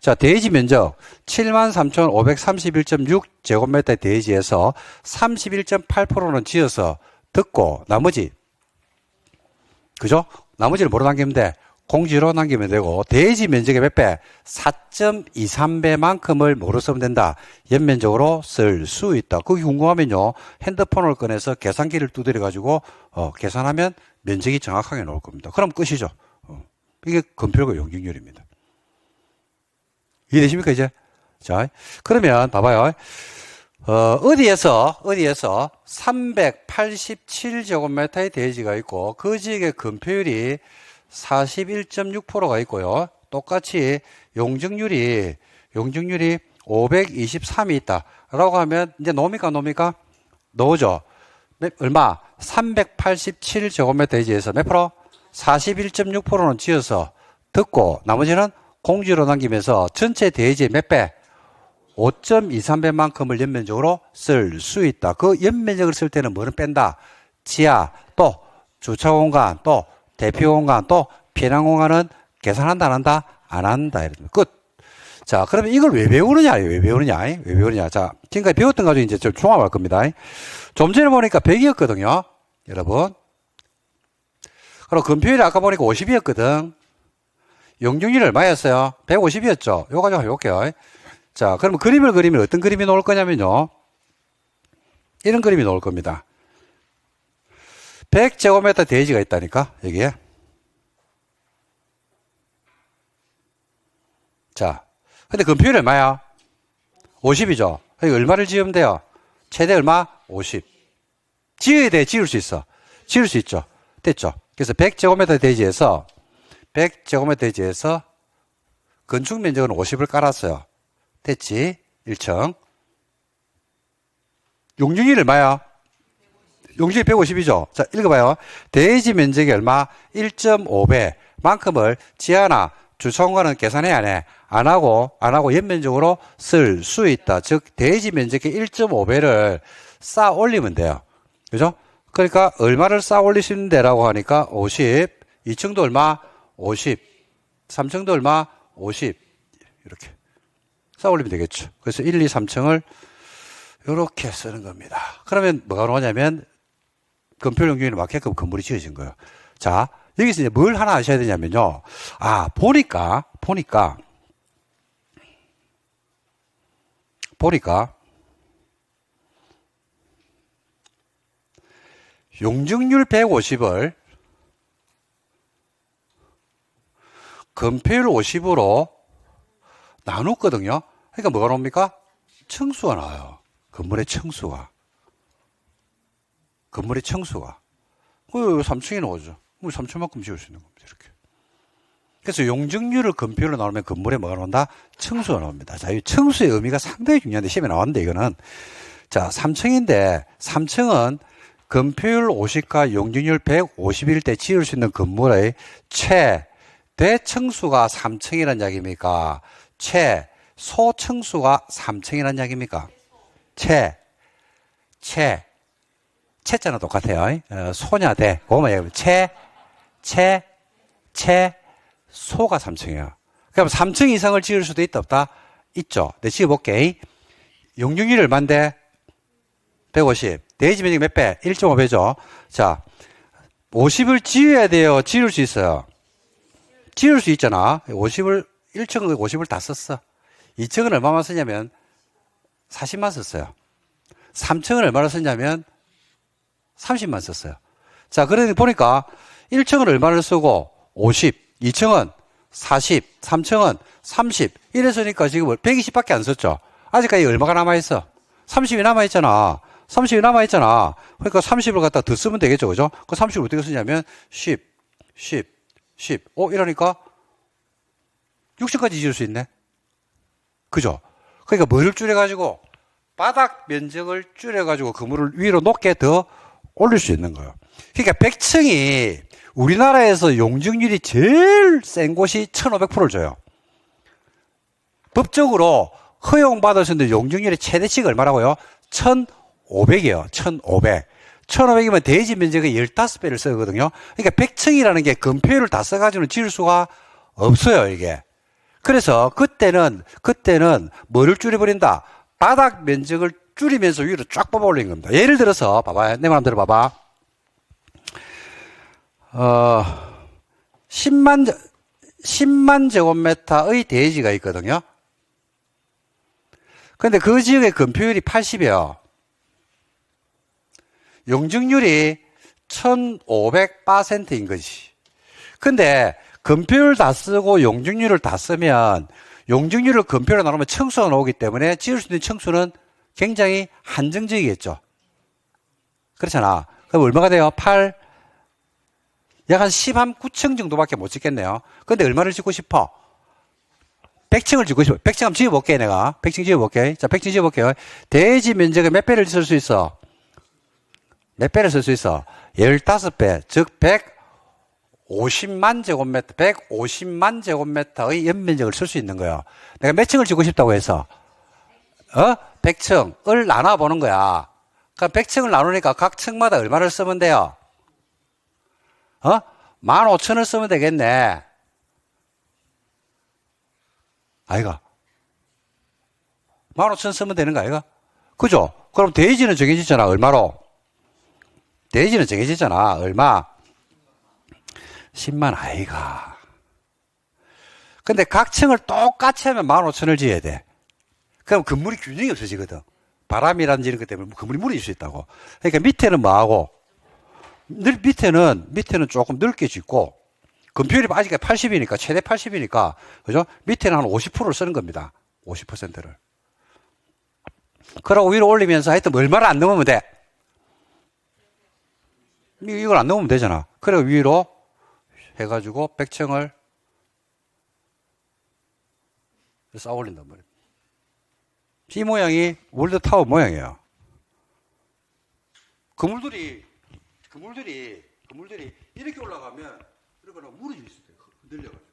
자, 대지 면적 73,531.6제곱미터의 대지에서 31.8%는 지어서 듣고 나머지, 그죠? 나머지를 뭐로 남기면 돼? 공지로 남기면 되고, 대지 면적의 몇 배? 4.23배만큼을 뭐로 쓰면 된다? 연면적으로 쓸 수 있다. 그게 궁금하면요, 핸드폰을 꺼내서 계산기를 두드려가지고 계산하면 면적이 정확하게 나올 겁니다. 그럼 끝이죠. 이게 건폐율과 용적률입니다. 이해되십니까, 이제? 자, 그러면 봐봐요. 어디에서 387제곱미터의 대지가 있고, 그 지역의 건폐율이 41.6%가 있고요. 똑같이 용적률이 523이 있다. 라고 하면, 이제 노니까? 노죠. 얼마? 387제곱미터 대지에서 몇 프로? 41.6%는 지어서 듣고, 나머지는 공지로 남기면서 전체 대지의 몇 배? 5.23배만큼을 연면적으로 쓸 수 있다. 그 연면적을 쓸 때는 뭐를 뺀다? 지하, 또 주차공간, 또 대피공간, 또 피난공간은 계산한다, 안 한다? 안 한다. 이렇게 끝. 자, 그러면 이걸 왜 배우느냐? 자, 지금까지 배웠던 거 가지고 이제 좀 종합할 겁니다. 좀 전에 보니까 100이었거든요. 여러분. 그럼 건폐율이 아까 보니까 50이었거든. 용적률이 얼마였어요? 150이었죠. 요거 가지고 해볼게요. 자, 그러면 그림을 그리면 어떤 그림이 나올 거냐면요. 이런 그림이 나올 겁니다. 100제곱미터 대지가 있다니까, 여기에. 자, 근데 건폐율이 얼마야? 50이죠. 여기 얼마를 지으면 돼요? 최대 얼마? 50. 지어야 돼, 지을 수 있어. 지을 수 있죠. 됐죠. 그래서 100제곱미터 대지에서 건축 면적은 50을 깔았어요. 됐지? 1층. 용적률이 얼마야? 용적률이 150이죠. 자, 읽어봐요. 대지 면적이 얼마? 1.5배만큼을 지하나 주차공간은 계산해, 안 해? 안 하고 연면적으로 쓸 수 있다. 즉, 대지 면적의 1.5배를 쌓아 올리면 돼요. 그죠? 그러니까, 얼마를 쌓아 올릴 수 있는데라고 하니까 50. 2층도 얼마? 50. 3층도 얼마? 50. 이렇게. 쌓아 올리면 되겠죠. 그래서 1, 2, 3층을 이렇게 쓰는 겁니다. 그러면 뭐가 나오냐면 건폐율 용적률에 맞게끔 건물이 지어진 거예요. 자, 여기서 이제 뭘 하나 아셔야 되냐면요. 아, 보니까 용적률 150을 건폐율 50으로 나눴거든요. 그러니까 뭐가 나옵니까? 층수가 나와요. 건물의 층수가. 그 3층이 나오죠. 3층만큼 지을 수 있는 겁니다. 이렇게. 그래서 용적률을 건폐율로 나오면 건물에 뭐가 나온다? 층수가 나옵니다. 자, 이 층수의 의미가 상당히 중요한데, 시험에 나왔는데, 이거는. 자, 3층인데, 3층은 건폐율 50과 용적률 150일 때 지을 수 있는 건물의 최대층수가 3층이라는 이야기입니까? 최소층수가 3층이라는 이야기입니까? 채자는 똑같아요. 소냐, 그거만 얘기하면 소가 3층이에요. 그럼 3층 이상을 지을 수도 있다, 없다? 있죠. 네, 지어볼게. 용적률이 얼만데? 150. 대지 면적이 몇 배? 1.5배죠. 자, 50을 지어야 돼요? 지을 수 있어요? 지을 수 있잖아. 1층은 50을 다 썼어. 2층은 얼마만 쓰냐면 40만 썼어요. 3층은 얼마나 썼냐면 30만 썼어요. 자, 그러니 보니까 1층은 얼마를 쓰고 50, 2층은 40, 3층은 30 이랬으니까 지금 120밖에 안 썼죠. 아직까지 얼마가 남아있어? 30이 남아있잖아. 그러니까 30을 갖다 더 쓰면 되겠죠. 그죠? 그 30을 어떻게 쓰냐면 10 이러니까 60까지 지을 수 있네. 그죠? 그러니까 뭐를 줄여가지고 바닥 면적을 줄여가지고 그물을 위로 높게 더 올릴 수 있는 거예요. 그러니까 100층이 우리나라에서 용적률이 제일 센 곳이 1500%를 줘요. 법적으로 허용받을 수 있는 용적률의 최대치가 얼마라고요? 1500이에요. 1500. 1500이면 대지 면적의 15배를 쓰거든요. 그러니까 100층이라는 게 건폐율을 다 써가지고는 지을 수가 없어요, 이게. 그래서 그때는 뭐를 줄여버린다? 바닥 면적을 줄이면서 위로 쫙 뽑아 올린 겁니다. 예를 들어서, 봐봐요. 내 마음대로 봐봐. 10만 제곱미터의 대지가 있거든요. 근데 그 지역의 건폐율이 80이에요. 용적률이 1500%인 거지. 근데 건폐율 다 쓰고 용적률을 다 쓰면 용적률을 건폐율로 나누면 층수가 나오기 때문에 지을 수 있는 층수는 굉장히 한정적이겠죠. 그렇잖아. 그럼 얼마가 돼요? 약 한 9층 정도밖에 못 짓겠네요. 근데 얼마를 짓고 싶어? 100층을 짓고 싶어. 100층 한번 지어볼게, 내가. 100층 지어볼게. 자, 100층 지어볼게요. 대지 면적의 몇 배를 쓸 수 있어? 몇 배를 쓸 수 있어? 15배. 즉, 150만 제곱미터, 150만 제곱미터의 연면적을 쓸 수 있는 거예요. 내가 몇 층을 짓고 싶다고 해서? 100층을 나눠보는 거야. 그럼 100층을 나누니까 각 층마다 얼마를 쓰면 돼요? 15,000을 쓰면 되겠네. 아이가? 15,000 쓰면 되는 거 아이가? 그죠? 그럼 대지는 정해지잖아. 얼마로? 대지는 정해지잖아. 얼마? 10만 아이가. 근데 각 층을 똑같이 하면 15,000을 지어야 돼. 그럼 건물이 균형이 없어지거든. 바람이라든지 이런 것 때문에 건물이 무너질 수 있다고. 그러니까 밑에는 뭐하고? 밑에는 조금 넓게 짓고, 건폐율이 아직 80이니까, 최대 80이니까, 그죠? 밑에는 한 50%를 쓰는 겁니다. 50%를. 그러고 위로 올리면서 하여튼 얼마를 안 넘으면 돼. 이걸 안 넘으면 되잖아. 그리고 위로 해가지고 100층을 쌓아 올린단 말이에요. 이 모양이 월드타워 모양이에요. 건물들이 이렇게 올라가면 이렇게 무너질 수 있어요. 늘려가지고.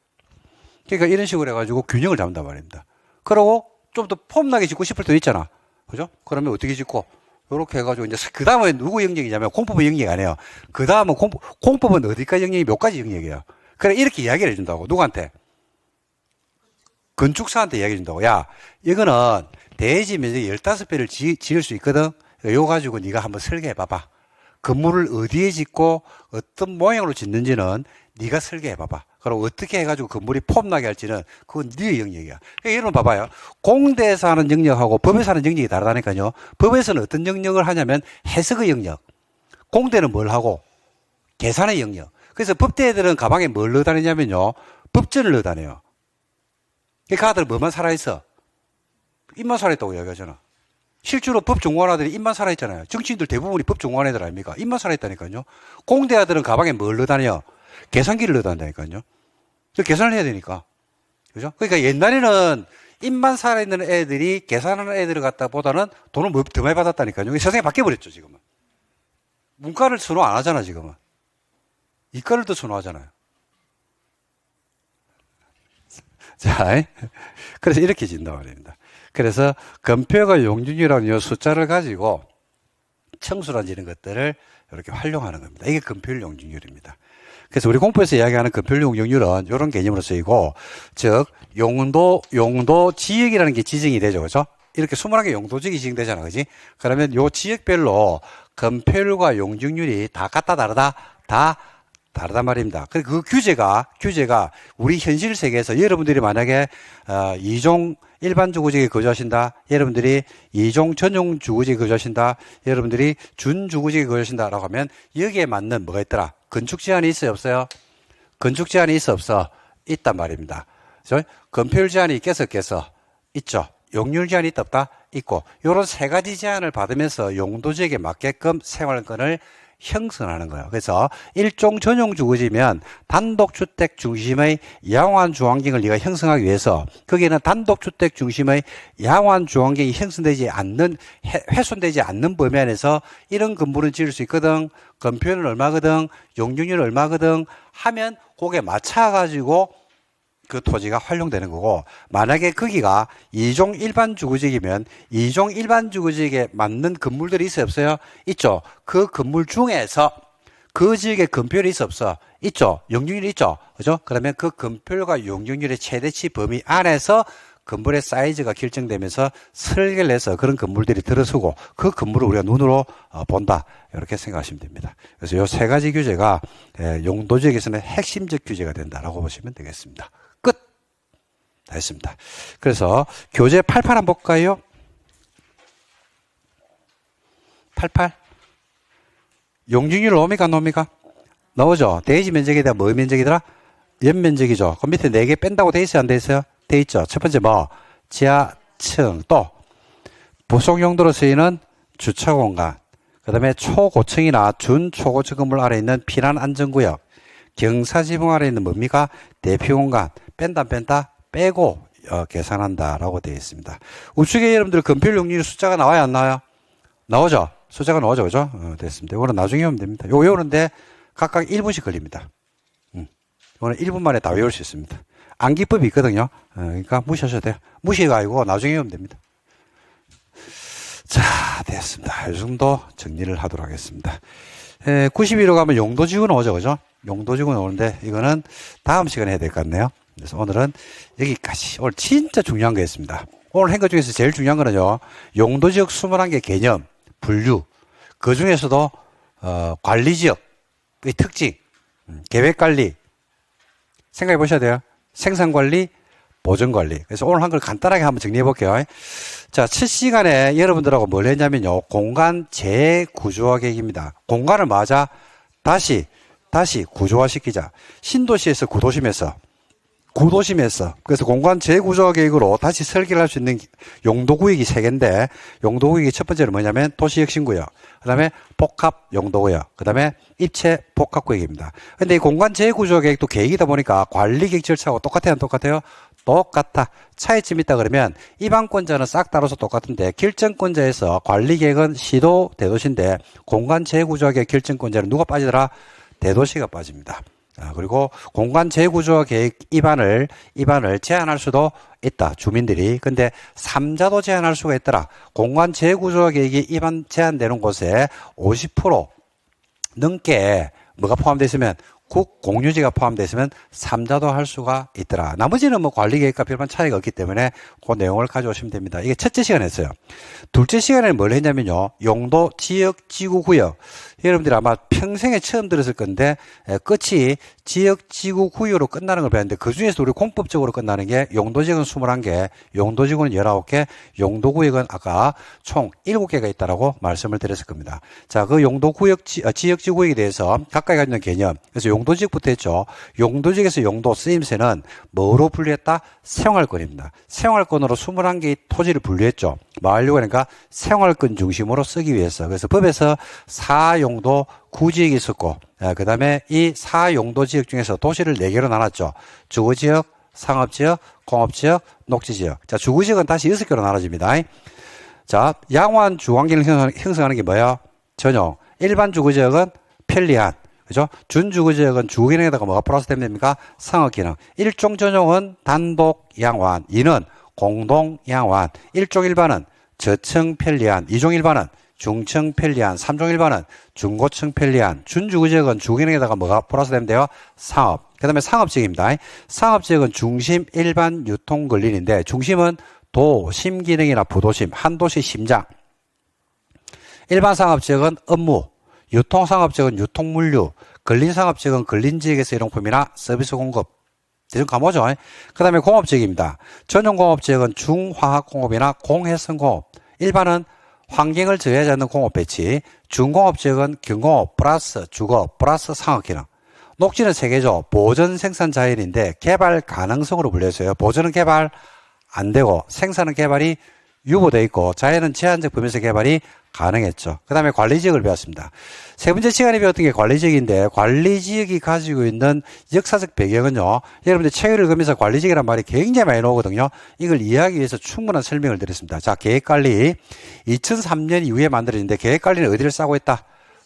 그러니까 이런 식으로 해가지고 균형을 잡는단 말입니다. 그러고 좀 더 폼나게 짓고 싶을 때 있잖아. 그죠? 그러면 어떻게 짓고? 요렇게 해가지고 이제 그 다음에 누구 영역이냐면 공법은 영역이 아니에요. 그 다음은 공법은 어디까지 영역이 몇 가지 영역이에요. 그래 이렇게 이야기를 해준다고. 누구한테? 건축사한테 이야기해 준다고. 야, 이거는 대지 면적 15배를 지을 수 있거든. 이거 가지고 네가 한번 설계해 봐봐. 건물을 어디에 짓고 어떤 모양으로 짓는지는 네가 설계해 봐봐. 그리고 어떻게 해가지고 건물이 폼나게 할지는 그건 네 영역이야. 그러니까 여러분 봐봐요. 공대에서 하는 영역하고 법에서 하는 영역이 다르다니까요. 법에서는 어떤 영역을 하냐면 해석의 영역. 공대는 뭘 하고? 계산의 영역. 그래서 법대 애들은 가방에 뭘 넣어 다니냐면요. 법전을 넣어 다녀요. 그 아들 뭐만 살아있어? 입만 살아있다고 이야기하잖아. 실제로 법 전공한 아들이 입만 살아있잖아요. 정치인들 대부분이 법 전공한 애들 아닙니까? 입만 살아있다니까요. 공대 아들은 가방에 뭘 넣어 다녀? 계산기를 넣어 다닌다니까요. 계산을 해야 되니까. 그죠? 그러니까 옛날에는 입만 살아있는 애들이 계산하는 애들을 갖다 보다는 돈을 더 많이 받았다니까요. 세상이 바뀌어버렸죠, 지금은. 문과를 선호 안 하잖아, 지금은. 이과를 더 선호하잖아요. 자, 그래서 이렇게 진단 말입니다. 그래서 건폐가 용적률이라는 이 숫자를 가지고 청수라든지 이런 것들을 이렇게 활용하는 겁니다. 이게 건폐율 용적률입니다. 그래서 우리 공부에서 이야기하는 건폐율 용적률은 이런 개념으로 쓰이고, 즉 용도 지역이라는 게 지정이 되죠, 그렇죠? 이렇게 21개 용도 지역이 지정되잖아, 그렇지? 그러면 요 지역별로 건폐율과 용적률이 다 같다 다르다 다 다르단 말입니다. 그리고 그 규제가 우리 현실 세계에서 여러분들이 만약에 2종 일반 주거지에 거주하신다, 여러분들이 2종 전용 주거지에 거주하신다, 여러분들이 준 주거지에 거주하신다라고 하면 여기에 맞는 뭐가 있더라? 건축 제한이 있어요, 없어요? 건축 제한이 있어, 없어? 있단 말입니다. 건폐율 제한이 있겠어, 없겠어? 있죠. 용률 제한이 있다, 없다? 있고, 요런 세 가지 제한을 받으면서 용도 지역에 맞게끔 생활권을 형성하는 거예요. 그래서 일종 전용 주거지면 단독주택 중심의 양호한 주환경을 네가 형성하기 위해서 거기에는 단독주택 중심의 양호한 주환경이 형성되지 않는, 훼손되지 않는 범위 안에서 이런 건물은 지을 수 있거든. 건표율은 얼마거든. 용적률은 얼마거든. 하면 그게 맞춰가지고 그 토지가 활용되는 거고, 만약에 거기가 2종 일반 주거지역이면 2종 일반 주거지역에 맞는 건물들이 있어요, 없어요? 있죠. 그 건물 중에서 그 지역에 건폐율이 있어, 없어? 있죠. 용적률이 있죠. 그죠? 그러면 그 건폐율과 용적률의 최대치 범위 안에서 건물의 사이즈가 결정되면서 설계를 해서 그런 건물들이 들어서고 그 건물을 우리가 눈으로 본다. 이렇게 생각하시면 됩니다. 그래서 이 세 가지 규제가 용도지역에서는 핵심적 규제가 된다라고 보시면 되겠습니다. 끝! 다 했습니다. 그래서 교재 88 한번 볼까요? 88. 용적률 나옵니까, 안 나옵니까? 나오죠. 대지 면적에 대한 뭐 면적이더라? 연면적이죠. 그 밑에 4개 뺀다고 돼 있어요, 안 돼 있어요? 돼 있죠. 첫 번째 뭐? 지하층. 또 부속 용도로 쓰이는 주차 공간. 그 다음에 초고층이나 준초고층 건물 아래 있는 피난 안전구역. 경사지붕 아래 있는 뭡니까? 대피 공간. 뺀다 빼고 계산한다라고 되어 있습니다. 우측에 여러분들 건폐율 용적률 숫자가 나와요, 안 나와요? 나오죠. 숫자가 나오죠, 그죠? 됐습니다. 이거는 나중에 하면 됩니다. 요거 외우는데 각각 1분씩 걸립니다. 이거는 1분 만에 다 외울 수 있습니다. 암기법이 있거든요. 그러니까 무시하셔도 돼요. 무시가 아니고 나중에 외우면 됩니다. 자, 됐습니다. 이 정도 정리를 하도록 하겠습니다. 92로 가면 용도지구 나오죠, 그죠? 용도지구 나오는데 이거는 다음 시간에 해야 될 것 같네요. 그래서 오늘은 여기까지. 오늘 진짜 중요한 거 했습니다. 오늘 한 것 중에서 제일 중요한 거는요, 용도지역 21개 개념, 분류, 그 중에서도 관리지역의 특징, 계획관리 생각해 보셔야 돼요. 생산관리, 보전관리. 그래서 오늘 한 걸 간단하게 한번 정리해 볼게요. 자, 7시간에 여러분들하고 뭘 했냐면요, 공간 재구조화 계획입니다. 공간을 맞아 다시 구조화시키자. 신도시에서 구도심에서 그래서 공간 재구조화 계획으로 다시 설계를 할 수 있는 용도구역이 3개인데, 용도구역이 첫 번째는 뭐냐면 도시혁신구역, 그 다음에 복합용도구역, 그 다음에 입체 복합구역입니다. 근데 이 공간 재구조화 계획도 계획이다 보니까 관리계획 절차하고 똑같아요, 안 똑같아요? 똑같아. 차이점이 있다 그러면 이반권자는 싹 따라서 똑같은데, 결정권자에서 관리계획은 시도, 대도시인데 공간 재구조화 계획 결정권자는 누가 빠지더라? 대도시가 빠집니다. 그리고 공간 재구조화 계획 입안을 제한할 수도 있다, 주민들이. 근데 3자도 제한할 수가 있더라. 공간 재구조화 계획이 입안 제한되는 곳에 50% 넘게 뭐가 포함되어 있으면, 국 공유지가 포함되어 있으면 3자도 할 수가 있더라. 나머지는 뭐 관리계획과 별반 차이가 없기 때문에 그 내용을 가져오시면 됩니다. 이게 첫째 시간에 했어요. 둘째 시간에는 뭘 했냐면요, 용도, 지역, 지구, 구역. 여러분들이 아마 평생에 처음 들었을 건데, 끝이 지역, 지구, 구역으로 끝나는 걸 배웠는데, 그 중에서 우리 공법적으로 끝나는 게 용도지역은 21개, 용도지구는 19개, 용도구역은 아까 총 7개가 있다라고 말씀을 드렸을 겁니다. 자, 그 용도구역, 지역, 지구, 구역에 대해서 각각 가지고 있는 개념. 그래서 용도지역부터 했죠. 용도지역에서 용도 쓰임새는 뭐로 분류했다? 생활권입니다. 생활권으로 21개의 토지를 분류했죠. 뭐 하려고 하니까 생활권 중심으로 쓰기 위해서. 그래서 법에서 4용도 구지역이 있었고, 그 다음에 이 4용도 지역 중에서 도시를 4개로 나눴죠. 주거지역, 상업지역, 공업지역, 녹지지역. 자, 주거지역은 다시 6개로 나눠집니다. 자, 양호한 주환경을 형성하는 게 뭐예요? 전용. 일반 주거지역은 편리한. 그죠? 준주거지역은 주거기능에다가 뭐가 플러스 되면 됩니까? 상업기능. 일종 전용은 단독 양호한. 2는 공동 양호한. 일종 일반은 저층 편리한. 2종 일반은 중층 편리한. 3종 일반은 중고층 편리한. 준주거지역은 주거기능에다가 뭐가 플러스 되면 돼요? 상업. 그 다음에 상업지역입니다. 상업지역은 중심 일반 유통 권리인데, 중심은 도심 기능이나 부도심, 한 도시 심장. 일반 상업지역은 업무. 유통상업지역은 유통물류, 근린상업지역은 근린지역에서 일용품이나 서비스 공급. 대충 가보죠. 그 다음에 공업지역입니다. 전용공업지역은 중화학공업이나 공해성공업. 일반은 환경을 저해하지 않는 공업 배치. 중공업지역은 경공업 플러스 주거 플러스 상업기능. 녹지는 3개죠. 보전 생산 자연인데 개발 가능성으로 분류했어요. 보전은 개발 안 되고 생산은 개발이 유보되어 있고 자연은 제한적 범위에서 개발이 가능했죠. 그 다음에 관리지역을 배웠습니다. 세 번째 시간에 배웠던 게 관리지역인데 관리지역이 가지고 있는 역사적 배경은요. 여러분들 책을 읽으면서 관리지역이란 말이 굉장히 많이 나오거든요. 이걸 이해하기 위해서 충분한 설명을 드렸습니다. 자, 계획관리 2003년 이후에 만들어진데 계획관리는 어디를 싸고 있다?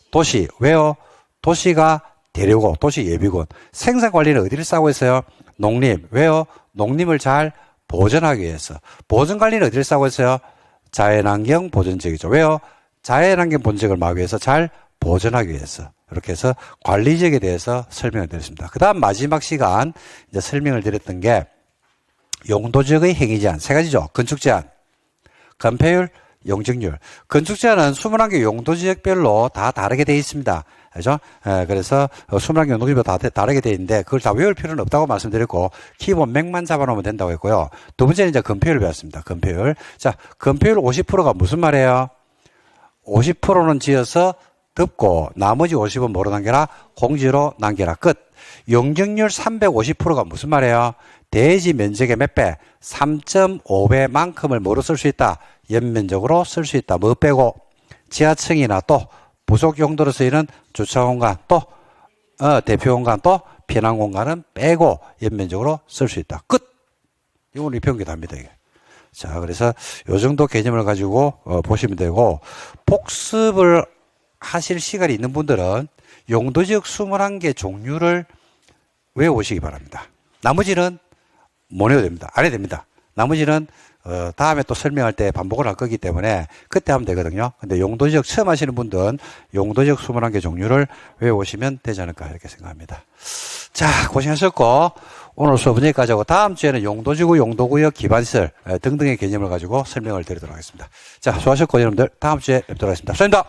도시. 왜요? 도시가 대류고 도시 예비군. 생산관리는 어디를 싸고 있어요? 농림. 왜요? 농림을 잘 보존하기 위해서. 보존관리는 어디를 싸고 있어요? 자연환경 보존지역이죠. 왜요? 자연환경 보존지역을 막기 위해서 잘 보존하기 위해서. 이렇게 해서 관리지역에 대해서 설명을 드렸습니다. 그 다음 마지막 시간 이제 설명을 드렸던 게 용도지역의 행위 제한 세 가지죠. 건축 제한, 건폐율, 용적률. 건축 제한은 21개 용도지역별로 다 다르게 되어 있습니다. 그죠? 그래서 21개 용도지역별로 다 다르게 되어 있는데 그걸 다 외울 필요는 없다고 말씀드렸고 기본 맥만 잡아놓으면 된다고 했고요. 두 번째는 이제 건폐율을 배웠습니다. 건폐율. 자, 건폐율 50%가 무슨 말이에요? 50%는 지어서 덮고 나머지 50은 뭐로 남겨라? 공지로 남겨라. 끝. 용적률 350%가 무슨 말이에요? 대지 면적의 몇 배? 3.5배만큼을 뭐로 쓸 수 있다? 연면적으로 쓸 수 있다. 뭐 빼고? 지하층이나 또 부속 용도로 쓰이는 주차 공간 또 대표 공간 또 피난 공간은 빼고 연면적으로 쓸 수 있다. 끝. 이건 우리 배운 게 답니다. 이게. 자, 그래서 요 정도 개념을 가지고 보시면 되고 복습을 하실 시간이 있는 분들은 용도지역 21개 종류를 외워오시기 바랍니다. 나머지는 못 외워도 됩니다. 안 해도 됩니다. 나머지는 다음에 또 설명할 때 반복을 할 거기 때문에 그때 하면 되거든요. 근데 용도지역 처음 하시는 분들은 용도지역 21개 종류를 외워오시면 되지 않을까 이렇게 생각합니다. 자, 고생하셨고 오늘 수업은 여기까지 하고 다음 주에는 용도지구, 용도구역, 기반시설 등등의 개념을 가지고 설명을 드리도록 하겠습니다. 자, 수고하셨고 여러분들 다음 주에 뵙도록 하겠습니다. 수고하셨습니다.